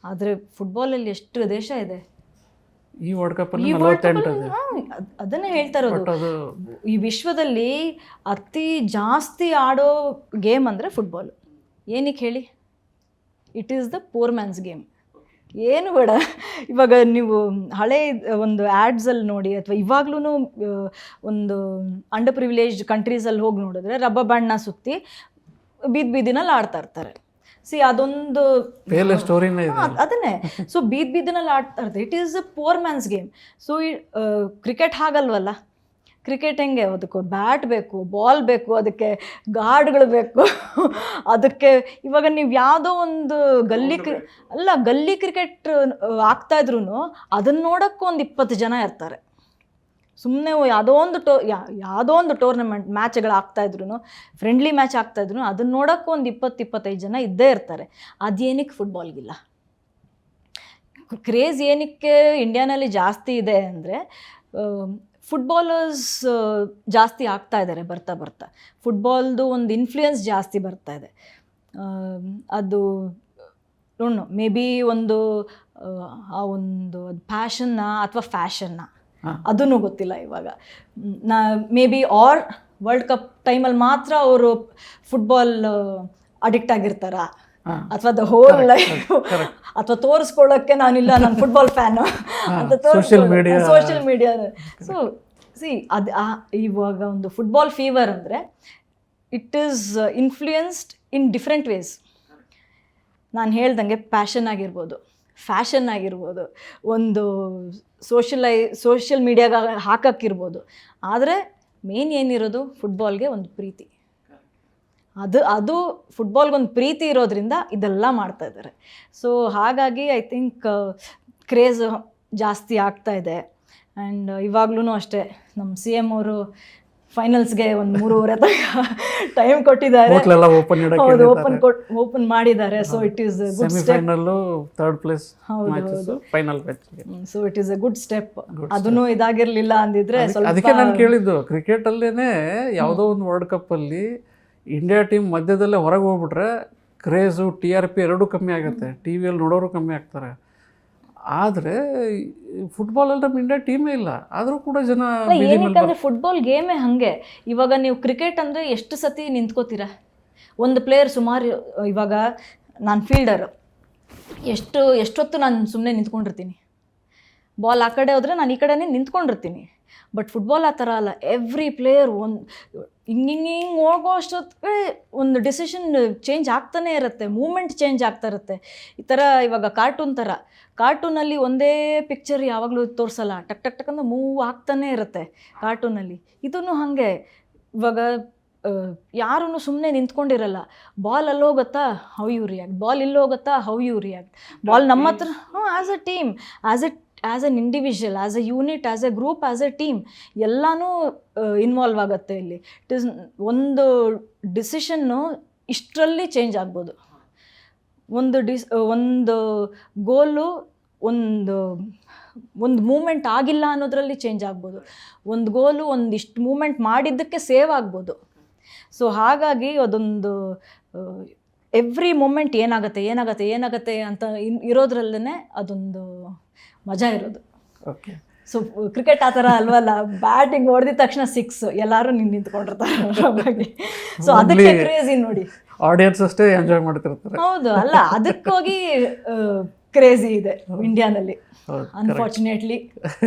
ಆದರೆ ಫುಟ್ಬಾಲಲ್ಲಿ ಎಷ್ಟು ದೇಶ ಇದೆ? ಈ ವರ್ಲ್ಡ್ ಕಪ್ಪಲ್ಲಿ 48 ಇದೆ. ಅದನ್ನೇ ಹೇಳ್ತಾ ಇರೋದು. ಈ ವಿಶ್ವದಲ್ಲಿ ಅತಿ ಜಾಸ್ತಿ ಆಡೋ ಗೇಮ್ ಅಂದರೆ ಫುಟ್ಬಾಲ್. ಏನಕ್ಕೆ ಹೇಳಿ? It is the poor man's game. ಏನು ಬೇಡ. ಇವಾಗ ನೀವು ಹಳೆ ಒಂದು ಆ್ಯಡ್ಸಲ್ಲಿ ನೋಡಿ, ಅಥವಾ ಇವಾಗ್ಲೂ ಒಂದು ಅಂಡರ್ ಪ್ರಿವಿಲೇಜ್ಡ್ ಕಂಟ್ರೀಸಲ್ಲಿ ಹೋಗಿ ನೋಡಿದ್ರೆ ರಬ್ಬರ್ ಬ್ಯಾಂಡ್ನ ಸುತ್ತಿ ಬೀದಿನಲ್ಲಿ ಆಡ್ತಾ ಇರ್ತಾರೆ. ಅದೊಂದು ಸ್ಟೋರಿನೇ ಅದನ್ನೇ. ಸೊ ಬೀದಿನಲ್ಲಿ ಆಡ್ತಾ ಇರ್ತಾರೆ. It is a poor man's game. So cricket ಹಾಗಲ್ವಲ್ಲ. ಕ್ರಿಕೆಟ್ ಹೆಂಗೆ? ಅದಕ್ಕೆ ಬ್ಯಾಟ್ ಬೇಕು, ಬಾಲ್ ಬೇಕು, ಅದಕ್ಕೆ ಗಾರ್ಡ್ಗಳು ಬೇಕು. ಅದಕ್ಕೆ ಇವಾಗ ನೀವು ಯಾವುದೋ ಒಂದು ಗಲ್ಲಿ ಕ್ರಿಕೆಟ್ ಆಗ್ತಾಯಿದ್ರು ಅದನ್ನು ನೋಡೋಕ್ಕೂ ಒಂದು 20 ಜನ ಇರ್ತಾರೆ. ಸುಮ್ಮನೆ ಯಾವುದೋ ಒಂದು ಟೂರ್ನಮೆಂಟ್ ಮ್ಯಾಚ್ಗಳು ಆಗ್ತಾಯಿದ್ರು, ಫ್ರೆಂಡ್ಲಿ ಮ್ಯಾಚ್ ಆಗ್ತಾಯಿದ್ರು, ಅದನ್ನು ನೋಡೋಕ್ಕೂ ಒಂದು 20-25 ಜನ ಇದ್ದೇ ಇರ್ತಾರೆ. ಅದೇನಕ್ಕೆ ಫುಟ್ಬಾಲ್ಗಿಲ್ಲ? ಕ್ರೇಜ್ ಏನಕ್ಕೆ ಇಂಡಿಯಾನಲ್ಲಿ ಜಾಸ್ತಿ ಇದೆ ಅಂದರೆ, ಫುಟ್ಬಾಲರ್ಸ್ ಜಾಸ್ತಿ ಆಗ್ತಾ ಇದ್ದಾರೆ ಬರ್ತಾ ಬರ್ತಾ. ಫುಟ್ಬಾಲ್ದು ಒಂದು ಇನ್ಫ್ಲೂಯೆನ್ಸ್ ಜಾಸ್ತಿ ಬರ್ತಾ ಇದೆ. ಅದು ಮೇ ಬಿ ಒಂದು ಪ್ಯಾಷನ್ನ ಅಥವಾ ಫ್ಯಾಷನ್ನ ಅದೂ ಗೊತ್ತಿಲ್ಲ ಇವಾಗ. ಮೇ ಬಿ ವರ್ಲ್ಡ್ ಕಪ್ ಟೈಮಲ್ಲಿ ಮಾತ್ರ ಅವರು ಫುಟ್ಬಾಲ್ ಅಡಿಕ್ಟ್ ಆಗಿರ್ತಾರ, ಅಥವಾ ದ ಹೋಲ್ ಲೈಫ್, ಅಥವಾ ತೋರಿಸ್ಕೊಳ್ಳೋಕ್ಕೆ ನಾನಿಲ್ಲ, ನಾನು ಫುಟ್ಬಾಲ್ ಫ್ಯಾನು ಅಂತ ಸೋಷಿಯಲ್ ಮೀಡಿಯಾ. ಸೊ ಇವಾಗ ಒಂದು ಫುಟ್ಬಾಲ್ ಫೀವರ್ ಅಂದರೆ it is influenced in different ways. ನಾನು ಪ್ಯಾಷನ್ ಆಗಿರ್ಬೋದು, ಫ್ಯಾಷನ್ ಆಗಿರ್ಬೋದು, ಒಂದು ಸೋಷಿಯಲ್ ಮೀಡಿಯಾಗ ಹಾಕೋಕ್ಕಿರ್ಬೋದು. ಆದರೆ ಮೇನ್ ಏನಿರೋದು ಫುಟ್ಬಾಲ್ಗೆ ಒಂದು ಪ್ರೀತಿ. ಅದು ಫುಟ್ಬಾಲ್ಗೊಂದು ಪ್ರೀತಿ ಇರೋದ್ರಿಂದ ಇದೆಲ್ಲ ಮಾಡ್ತಾ ಇದ್ದಾರೆ. ಸೊ ಹಾಗಾಗಿ ಐ ಥಿಂಕ್ ಕ್ರೇಜ್ ಜಾಸ್ತಿ ಆಗ್ತಾ ಇದೆ. ಆ್ಯಂಡ್ ಇವಾಗ್ಲೂ ಅಷ್ಟೇ ನಮ್ಮ CM ಅವರು ಫೈನಲ್ಸ್ಗೆ ಒಂದು 3:30 ಟೈಮ್ ಕೊಟ್ಟಿದ್ದಾರೆ. ಓಪನ್ ಮಾಡಿದ್ದಾರೆ. So it is good step. So it is A good step. ಅದನ್ನು ಇದಾಗಿರ್ಲಿಲ್ಲ ಅಂದಿದ್ರೆ ಅದಕ್ಕೆ ನಾನು ಕೇಳಿದ್ದು, ಕ್ರಿಕೆಟ್ ಅಲ್ಲೇನೆ ಯಾವುದೋ ಒಂದು ವರ್ಲ್ಡ್ ಕಪ್ ಅಲ್ಲಿ ಇಂಡಿಯಾ ಟೀಮ್ ಮಧ್ಯದಲ್ಲೇ ಹೊರಗೆ ಹೋಗ್ಬಿಟ್ರೆ ಕ್ರೇಜು, TRP ಎರಡೂ ಕಮ್ಮಿ ಆಗುತ್ತೆ, ಟಿವಿಯಲ್ಲಿ ನೋಡೋರು ಕಮ್ಮಿ ಆಗ್ತಾರೆ. ಆದರೆ ಫುಟ್ಬಾಲಲ್ಲಿ ನಮ್ಮ ಇಂಡಿಯಾ ಟೀಮೇ ಇಲ್ಲ, ಆದರೂ ಕೂಡ ಜನ. ಏನಕ್ಕಂದ್ರೆ ಫುಟ್ಬಾಲ್ ಗೇಮೇ ಹಾಗೆ. ಇವಾಗ ನೀವು ಕ್ರಿಕೆಟ್ ಅಂದರೆ ಎಷ್ಟು ಸತಿ ನಿಂತ್ಕೋತೀರ? ಒಂದು ಪ್ಲೇಯರ್ ಸುಮಾರು, ಇವಾಗ ನಾನು ಫೀಲ್ಡರ್, ಎಷ್ಟೊತ್ತು ನಾನು ಸುಮ್ಮನೆ ನಿಂತ್ಕೊಂಡಿರ್ತೀನಿ. ಬಾಲ್ ಆ ಕಡೆ ಹೋದರೆ ನಾನು ಈ ಕಡೆನೇ ನಿಂತ್ಕೊಂಡಿರ್ತೀನಿ. ಬಟ್ ಫುಟ್ಬಾಲ್ ಆ ಥರ ಅಲ್ಲ. ಎವ್ರಿ ಪ್ಲೇಯರ್ ಹಿಂಗೆ ಹೋಗೋ ಅಷ್ಟೊತ್ತಿಗೆ ಒಂದು ಡಿಸಿಷನ್ ಚೇಂಜ್ ಆಗ್ತಾನೇ ಇರುತ್ತೆ, ಮೂಮೆಂಟ್ ಚೇಂಜ್ ಆಗ್ತಾ ಇರುತ್ತೆ. ಈ ಥರ ಇವಾಗ ಕಾರ್ಟೂನಲ್ಲಿ ಒಂದೇ ಪಿಕ್ಚರ್ ಯಾವಾಗಲೂ ತೋರಿಸಲ್ಲ, ಟಕ್ ಟಕ್ ಟಕ್ ಅಂತ ಮೂವ್ ಆಗ್ತಾನೇ ಇರುತ್ತೆ ಕಾರ್ಟೂನಲ್ಲಿ. ಇದೂ ಹಾಗೆ. ಇವಾಗ ಯಾರೂ ಸುಮ್ಮನೆ ನಿಂತ್ಕೊಂಡಿರಲ್ಲ. ಬಾಲ್ ಅಲ್ಲಿ ಹೋಗುತ್ತಾ, ಹೌ ಯು ರಿಯಾಕ್ಟ್, ಬಾಲ್ ಇಲ್ಲಿ ಹೋಗುತ್ತಾ, ಹೌ ಯು ರಿಯಾಕ್ಟ್, ಬಾಲ್ ನಮ್ಮ ಹತ್ರ, as a team, as an individual, as a unit, as A group, as A team ಎಲ್ಲನೂ ಇನ್ವಾಲ್ವ್ ಆಗುತ್ತೆ ಇಲ್ಲಿ. ಇಟ್ ಈಸ್ ಒಂದು ಡಿಸಿಷನ್ನು ಇಷ್ಟರಲ್ಲಿ ಚೇಂಜ್ ಆಗ್ಬೋದು. ಒಂದು ಗೋಲು ಒಂದು ಮೂಮೆಂಟ್ ಆಗಿಲ್ಲ ಅನ್ನೋದ್ರಲ್ಲಿ ಚೇಂಜ್ ಆಗ್ಬೋದು. ಒಂದು ಗೋಲು ಒಂದಿಷ್ಟು ಮೂಮೆಂಟ್ ಮಾಡಿದ್ದಕ್ಕೆ ಸೇವ್ ಆಗ್ಬೋದು. ಸೊ ಹಾಗಾಗಿ ಅದೊಂದು ಎವ್ರಿ ಮೂಮೆಂಟ್ ಏನಾಗುತ್ತೆ ಅಂತ ಇರೋದ್ರಲ್ಲೇ ಅದೊಂದು ಮಜಾ ಇರೋದು. ಓಕೆ. ಸೊ ಕ್ರಿಕೆಟ್ ಆ ಥರ ಅಲ್ವಲ್ಲ, ಬ್ಯಾಟಿಂಗ್ ಹೊಡೆದಿದ ತಕ್ಷಣ 6 ಎಲ್ಲರೂ ನಿಂತ್ಕೊಂಡಿರ್ತಾರೆ. ಸೊ ಅದಕ್ಕೆ ಕ್ರೇಜಿ ನೋಡಿ, ಆಡಿಯನ್ಸ್ ಅಷ್ಟೇ ಎಂಜಾಯ್ ಮಾಡ್ತಿರ್ತಾರೆ. ಹೌದು, ಅಲ್ಲ ಅದಕ್ಕೋಗಿ ಕ್ರೇಜಿ ಇದೆ ಇಂಡಿಯಾನಲ್ಲಿ, ಹೌದು, ಅನ್ಫಾರ್ಚುನೇಟ್ಲಿ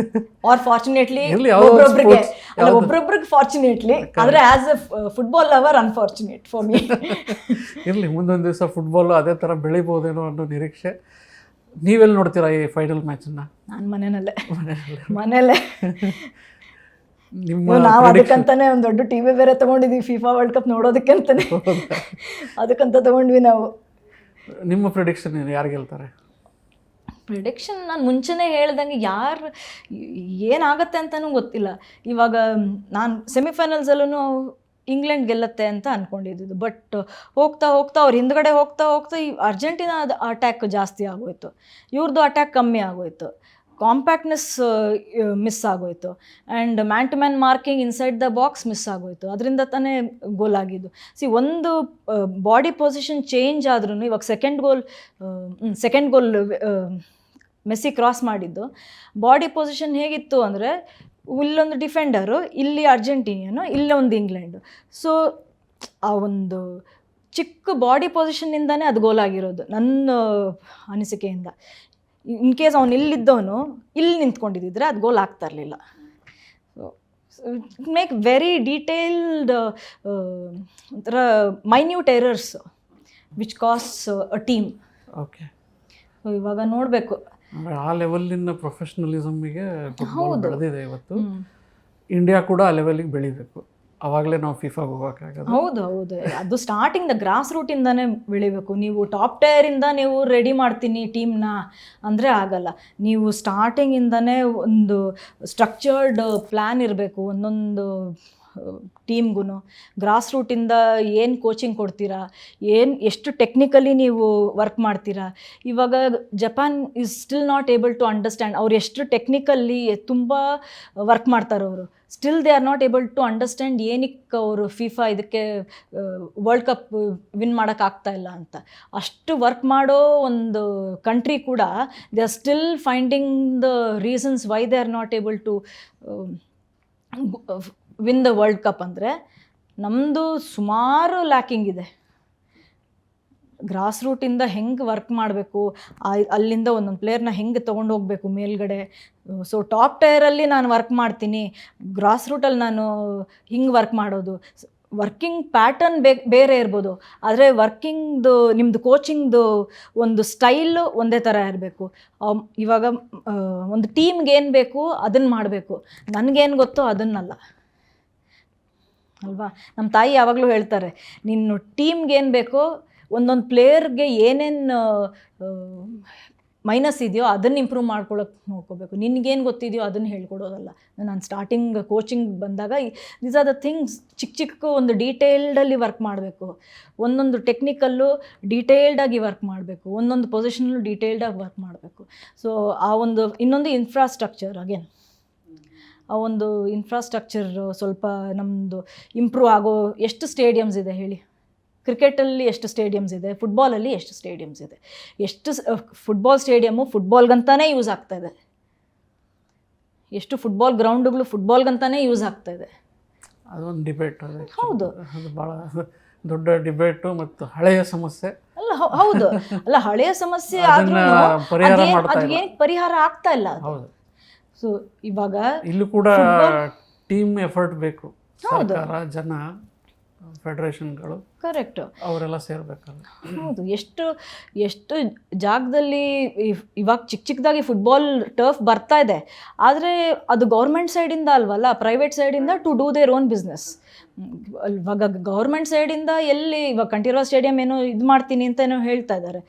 ಆರ್ ಫಾರ್ಚುನೇಟ್ಲಿ. ಇರ್ಲಿ, ಯಾವ್ದೋ ಒಂದು ಒಬ್ರೊಬ್ರಿಗೆ sports, ಅಲ್ಲ, ಒಬ್ರೊಬ್ರಿಗೆ ಫಾರ್ಚುನೇಟ್ಲಿ, ಆದರೆ as A football lover unfortunate for me. ಇರಲಿ, ಮುಂದೊಂದು ದಿವಸ ಫುಟ್ಬಾಲು ಅದೇ ಥರ ಬೆಳಿಬೋದೇನೋ ಅನ್ನೋ ನಿರೀಕ್ಷೆ. ನೀವೆಲ್ಲಿ ನೋಡ್ತೀರಾ ಈ ಫೈನಲ್ ಮ್ಯಾಚನ್ನು? ನಾನು ಮನೇಲೆ ನಿಮ್ಮ ನಾವು ಅದಕ್ಕಂತಾನೆ ಒಂದು ದೊಡ್ಡ ಟಿವಿ ಬೇರೆ ತಗೊಂಡಿದ್ವಿ, ಫಿಫಾ ವರ್ಲ್ಡ್ ಕಪ್ ನೋಡೋದಕ್ಕಂತಾನೆ. ಅದಕ್ಕಂತ ತಗೊಂಡ್ವಿ ನಾವು. ನಿಮ್ಮ ಪ್ರಿಡಿಕ್ಷನ್ ಏನು, ಯಾರು ಗೆಲ್ತಾರೆ? ಪ್ರಿಡಿಕ್ಷನ್ ನಾನು ಮುಂಚೆನೇ ಹೇಳ್ದಂಗೆ ಯಾರು ಏನಾಗತ್ತೆ ಅಂತಲೂ ಗೊತ್ತಿಲ್ಲ. ಇವಾಗ ನಾನು ಸೆಮಿಫೈನಲ್ಸಲ್ಲೂ ಇಂಗ್ಲೆಂಡ್ ಗೆಲ್ಲತ್ತೆ ಅಂತ ಅಂದ್ಕೊಂಡಿದ್ದು, ಬಟ್ ಹೋಗ್ತಾ ಅವ್ರು ಹಿಂದ್ಗಡೆ ಹೋಗ್ತಾ ಈ ಅರ್ಜೆಂಟೀನಾ ಅಟ್ಯಾಕ್ ಜಾಸ್ತಿ ಆಗೋಯ್ತು, ಇವ್ರದ್ದು ಅಟ್ಯಾಕ್ ಕಮ್ಮಿ ಆಗೋಯ್ತು, ಕಾಂಪ್ಯಾಕ್ಟ್ನೆಸ್ ಮಿಸ್ ಆಗೋಯ್ತು, and man to man marking inside the box miss ಆಗೋಯ್ತು. ಅದರಿಂದ ತಾನೇ ಗೋಲ್ ಆಗಿದ್ದು. ಒಂದು ಬಾಡಿ ಪೊಸಿಷನ್ ಚೇಂಜ್ ಆದ್ರೂ, ಇವಾಗ ಸೆಕೆಂಡ್ ಗೋಲ್ ಮೆಸ್ಸಿ ಕ್ರಾಸ್ ಮಾಡಿದ್ದು ಬಾಡಿ ಪೊಸಿಷನ್ ಹೇಗಿತ್ತು ಅಂದರೆ, ಇಲ್ಲೊಂದು ಡಿಫೆಂಡರು, ಇಲ್ಲಿ ಅರ್ಜೆಂಟೀನಿಯನು, ಇಲ್ಲೊಂದು ಇಂಗ್ಲೆಂಡು. ಸೊ ಆ ಒಂದು ಚಿಕ್ಕ ಬಾಡಿ ಪೊಸಿಷನ್ನಿಂದನೇ ಅದು ಗೋಲ್ ಆಗಿರೋದು ನನ್ನ ಅನಿಸಿಕೆಯಿಂದ. ಇನ್ ಕೇಸ್ ಅವ್ನು ಇಲ್ಲಿದ್ದವನು ಇಲ್ಲಿ ನಿಂತ್ಕೊಂಡಿದ್ದರೆ ಅದು ಗೋಲ್ ಆಗ್ತಾ ಇರಲಿಲ್ಲ. ಮೇಕ್ ವೆರಿ ಡೀಟೇಲ್ಡ್ ಒಂಥರ minute errors which cause a team. Okay, ಇವಾಗ ನೋಡಬೇಕು. ಆ ಲೆವೆಲ್ಲಿನ ಪ್ರೊಫೆಷ್ನಲಿಸಮ್ಗೆ ಫುಟ್ಬಾಲ್ ಬೆಳೆದಿದೆ ಇವತ್ತು. ಇಂಡಿಯಾ ಕೂಡ ಆ ಲೆವೆಲಿಗೆ ಬೆಳಿಬೇಕು, ಆವಾಗಲೇ ನಾವು ಫಿಫಾಗೆ ಹೋಗೋಕ್ಕಾಗೋದು. ಹೌದು, ಅದು ಸ್ಟಾರ್ಟಿಂಗ್ ದ ಗ್ರಾಸ್ ರೂಟಿಂದಾನೇ ಬೆಳಿಬೇಕು. ನೀವು ಟಾಪ್ ಟೈರಿಂದ ನೀವು ರೆಡಿ ಮಾಡ್ತೀನಿ ಟೀಮ್ನ ಅಂದರೆ ಆಗಲ್ಲ. ನೀವು ಸ್ಟಾರ್ಟಿಂಗಿಂದನೇ ಒಂದು ಸ್ಟ್ರಕ್ಚರ್ಡ್ ಪ್ಲ್ಯಾನ್ ಇರಬೇಕು ಒಂದೊಂದು ಟೀಮ್ಗೂ. ಗ್ರಾಸ್ ರೂಟಿಂದ ಏನು ಕೋಚಿಂಗ್ ಕೊಡ್ತೀರಾ, ಎಷ್ಟು ಟೆಕ್ನಿಕಲಿ ನೀವು ವರ್ಕ್ ಮಾಡ್ತೀರಾ. ಇವಾಗ Japan is still not able to understand. ಅವ್ರು ಎಷ್ಟು ಟೆಕ್ನಿಕಲ್ಲಿ ತುಂಬ ವರ್ಕ್ ಮಾಡ್ತಾರೆ ಅವರು, still they are not able to understand ಏನಕ್ಕೆ ಅವರು ಫಿಫಾ ಇದಕ್ಕೆ ವರ್ಲ್ಡ್ ಕಪ್ ವಿನ್ ಮಾಡೋಕ್ಕಾಗ್ತಾ ಇಲ್ಲ ಅಂತ. ಅಷ್ಟು ವರ್ಕ್ ಮಾಡೋ ಒಂದು ಕಂಟ್ರಿ ಕೂಡ they are still finding the reasons why they are not able to win the World Cup. ಅಂದರೆ ನಮ್ಮದು ಸುಮಾರು ಲ್ಯಾಕಿಂಗ್ ಇದೆ. ಗ್ರಾಸ್ ರೂಟಿಂದ ಹೆಂಗೆ ವರ್ಕ್ ಮಾಡಬೇಕು, ಅಲ್ಲಿಂದ ಒಂದೊಂದು ಪ್ಲೇಯರ್ನ ಹೆಂಗೆ ತೊಗೊಂಡು ಹೋಗಬೇಕು ಮೇಲ್ಗಡೆ. ಸೊ ಟಾಪ್ ಟೈರಲ್ಲಿ ನಾನು ವರ್ಕ್ ಮಾಡ್ತೀನಿ, ಗ್ರಾಸ್ ರೂಟಲ್ಲಿ ನಾನು ಹಿಂಗೆ ವರ್ಕ್ ಮಾಡೋದು. ವರ್ಕಿಂಗ್ ಪ್ಯಾಟರ್ನ್ ಬೇರೆ ಇರ್ಬೋದು, ಆದರೆ ವರ್ಕಿಂಗ್ದು ನಿಮ್ಮದು ಕೋಚಿಂಗ್ದು ಒಂದು ಸ್ಟೈಲು ಒಂದೇ ಥರ ಇರಬೇಕು. ಇವಾಗ ಒಂದು ಟೀಮ್ಗೆ ಏನು ಬೇಕು ಅದನ್ನು ಮಾಡಬೇಕು, ನನಗೇನು ಗೊತ್ತೋ ಅದನ್ನಲ್ಲ ಅಲ್ವಾ. ನಮ್ಮ ತಾಯಿ ಯಾವಾಗಲೂ ಹೇಳ್ತಾರೆ, ನೀನು ಟೀಮ್ಗೆ ಏನು ಬೇಕೋ, ಒಂದೊಂದು ಪ್ಲೇಯರ್ಗೆ ಏನೇನು ಮೈನಸ್ ಇದೆಯೋ ಅದನ್ನು ಇಂಪ್ರೂವ್ ಮಾಡ್ಕೊಳ್ಳೋಕೆ ನೋಡ್ಕೋಬೇಕು. ನಿನಗೇನು ಗೊತ್ತಿದೆಯೋ ಅದನ್ನು ಹೇಳ್ಕೊಡೋದಲ್ಲ. ನಾನು ಸ್ಟಾರ್ಟಿಂಗ್ ಕೋಚಿಂಗ್ ಬಂದಾಗ ದೀಸ್ ಆರ್ ದ ಥಿಂಗ್ಸ್, ಚಿಕ್ಕ ಒಂದು ಡೀಟೇಲ್ಡಲ್ಲಿ ವರ್ಕ್ ಮಾಡಬೇಕು, ಒಂದೊಂದು ಟೆಕ್ನಿಕಲ್ಲು ಡೀಟೇಲ್ಡಾಗಿ ವರ್ಕ್ ಮಾಡಬೇಕು, ಒಂದೊಂದು ಪೊಸಿಷನಲ್ಲೂ ಡೀಟೇಲ್ಡಾಗಿ ವರ್ಕ್ ಮಾಡಬೇಕು. ಸೊ ಆ ಒಂದು ಇನ್ನೊಂದು ಇನ್ಫ್ರಾಸ್ಟ್ರಕ್ಚರ್, ಅಗೇನ್ ಆ ಒಂದು ಇನ್ಫ್ರಾಸ್ಟ್ರಕ್ಚರ್ ಸ್ವಲ್ಪ ನಮ್ಮದು ಇಂಪ್ರೂವ್ ಆಗೋ. ಎಷ್ಟು ಸ್ಟೇಡಿಯಮ್ಸ್ ಇದೆ ಹೇಳಿ, ಕ್ರಿಕೆಟಲ್ಲಿ ಎಷ್ಟು ಸ್ಟೇಡಿಯಮ್ಸ್ ಇದೆ, ಫುಟ್ಬಾಲಲ್ಲಿ ಎಷ್ಟು ಸ್ಟೇಡಿಯಮ್ಸ್ ಇದೆ. ಎಷ್ಟು ಫುಟ್ಬಾಲ್ ಸ್ಟೇಡಿಯಮ್ಮು ಫುಟ್ಬಾಲ್ಗಂತಾನೇ ಯೂಸ್ ಆಗ್ತಾಯಿದೆ, ಎಷ್ಟು ಫುಟ್ಬಾಲ್ ಗ್ರೌಂಡುಗಳು ಫುಟ್ಬಾಲ್ಗಂತಾನೇ ಯೂಸ್ ಆಗ್ತಾಯಿದೆ. ಅದೊಂದು ಡಿಬೇಟ್. ಹೌದು, ಅದು ಭಾಳ ದೊಡ್ಡ ಡಿಬೇಟು ಮತ್ತು ಹಳೆಯ ಸಮಸ್ಯೆ. ಅಲ್ಲ ಹೌದು, ಅಲ್ಲ ಹಳೆಯ ಸಮಸ್ಯೆ ಆದ್ರೂ ಅದೇನು ಪರಿಹಾರ ಆಗ್ತಾ ಇಲ್ಲ. ಹೌದು. ಸೊ ಇವಾಗ ಇಲ್ಲೂ ಕೂಡ ಟೀಮ್ ಎಫರ್ಟ್ ಬೇಕು, ಸರ್ಕಾರ, ಜನ, ಫೆಡರೇಷನ್ಗಳು, ಕರೆಕ್ಟ್, ಅವರೆಲ್ಲ ಸೇರ್ಬೇಕಲ್ಲ. ಹೌದು. ಎಷ್ಟು ಜಾಗದಲ್ಲಿ ಇವಾಗ ಚಿಕ್ಕದಾಗಿ ಫುಟ್ಬಾಲ್ ಟರ್ಫ್ ಬರ್ತಾ ಇದೆ, ಆದರೆ ಅದು ಗೌರ್ಮೆಂಟ್ ಸೈಡಿಂದ ಅಲ್ವಲ್ಲ, ಪ್ರೈವೇಟ್ ಸೈಡಿಂದ to do their own business. ಇವಾಗ ಗೌರ್ಮೆಂಟ್ ಸೈಡಿಂದ ಎಲ್ಲಿ ಇವಾಗ ಕಂಠೀರವ ಸ್ಟೇಡಿಯಂ ಏನೋ ಇದು ಮಾಡ್ತೀನಿ ಅಂತ ಏನೋ ಹೇಳ್ತಾ ಇದ್ದಾರೆ,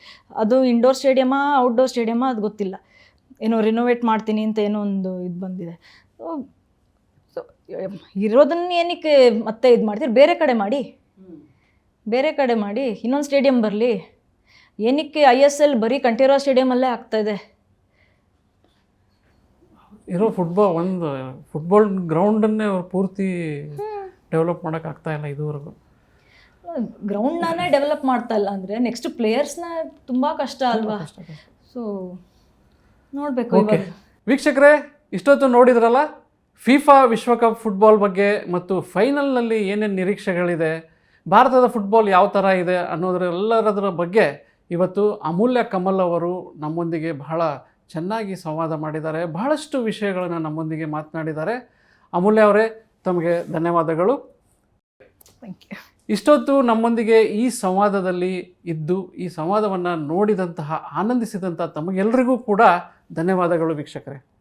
ಅದು ಇಂಡೋರ್ ಸ್ಟೇಡಿಯಮಾ ಔಟ್ಡೋರ್ ಸ್ಟೇಡಿಯಮಾ ಅದು ಗೊತ್ತಿಲ್ಲ, ಏನೋ ರಿನೋವೇಟ್ ಮಾಡ್ತೀನಿ ಅಂತ ಏನೋ ಒಂದು ಇದು ಬಂದಿದೆ. ಸೊ ಇರೋದನ್ನ ಏನಕ್ಕೆ ಮತ್ತೆ ಇದು ಮಾಡ್ತೀರಿ, ಬೇರೆ ಕಡೆ ಮಾಡಿ ಇನ್ನೊಂದು ಸ್ಟೇಡಿಯಂ ಬರಲಿ. ಏನಕ್ಕೆ ISL ಬರೀ ಕಂಠೀರವ ಸ್ಟೇಡಿಯಮಲ್ಲೇ ಆಗ್ತಾಯಿದೆ. ಇರೋ ಫುಟ್ಬಾಲ್ ಗ್ರೌಂಡನ್ನೇ ಅವ್ರು ಪೂರ್ತಿ ಡೆವಲಪ್ ಮಾಡೋಕ್ಕಾಗ್ತಾ ಇಲ್ಲ ಇದುವರೆಗೂ. ಗ್ರೌಂಡ್ನೇ ಡೆವಲಪ್ ಮಾಡ್ತಾ ಇಲ್ಲ ಅಂದರೆ ನೆಕ್ಸ್ಟ್ ಪ್ಲೇಯರ್ಸ್ನ ತುಂಬ ಕಷ್ಟ ಅಲ್ವಾ. ಸೊ ನೋಡಬೇಕು. ವೀಕ್ಷಕರೇ, ಇಷ್ಟೊತ್ತು ನೋಡಿದ್ರಲ್ಲ ಫಿಫಾ ವಿಶ್ವಕಪ್ ಫುಟ್ಬಾಲ್ ಬಗ್ಗೆ ಮತ್ತು ಫೈನಲ್ನಲ್ಲಿ ಏನೇನು ನಿರೀಕ್ಷೆಗಳಿದೆ, ಭಾರತದ ಫುಟ್ಬಾಲ್ ಯಾವ ಥರ ಇದೆ ಅನ್ನೋದರೆಲ್ಲದರ ಬಗ್ಗೆ ಇವತ್ತು ಅಮೂಲ್ಯ ಕಮಲ್ ಅವರು ನಮ್ಮೊಂದಿಗೆ ಬಹಳ ಚೆನ್ನಾಗಿ ಸಂವಾದ ಮಾಡಿದ್ದಾರೆ, ಬಹಳಷ್ಟು ವಿಷಯಗಳನ್ನು ನಮ್ಮೊಂದಿಗೆ ಮಾತನಾಡಿದ್ದಾರೆ. ಅಮೂಲ್ಯ ಅವರೇ, ತಮಗೆ ಧನ್ಯವಾದಗಳು. Thank you. ಇಷ್ಟೊತ್ತು ನಮ್ಮೊಂದಿಗೆ ಈ ಸಂವಾದದಲ್ಲಿ ಇದ್ದು ಈ ಸಂವಾದವನ್ನು ನೋಡಿದಂತಹ ಆನಂದಿಸಿದಂಥ ತಮಗೆಲ್ಲರಿಗೂ ಕೂಡ ಧನ್ಯವಾದಗಳು ವೀಕ್ಷಕರೇ.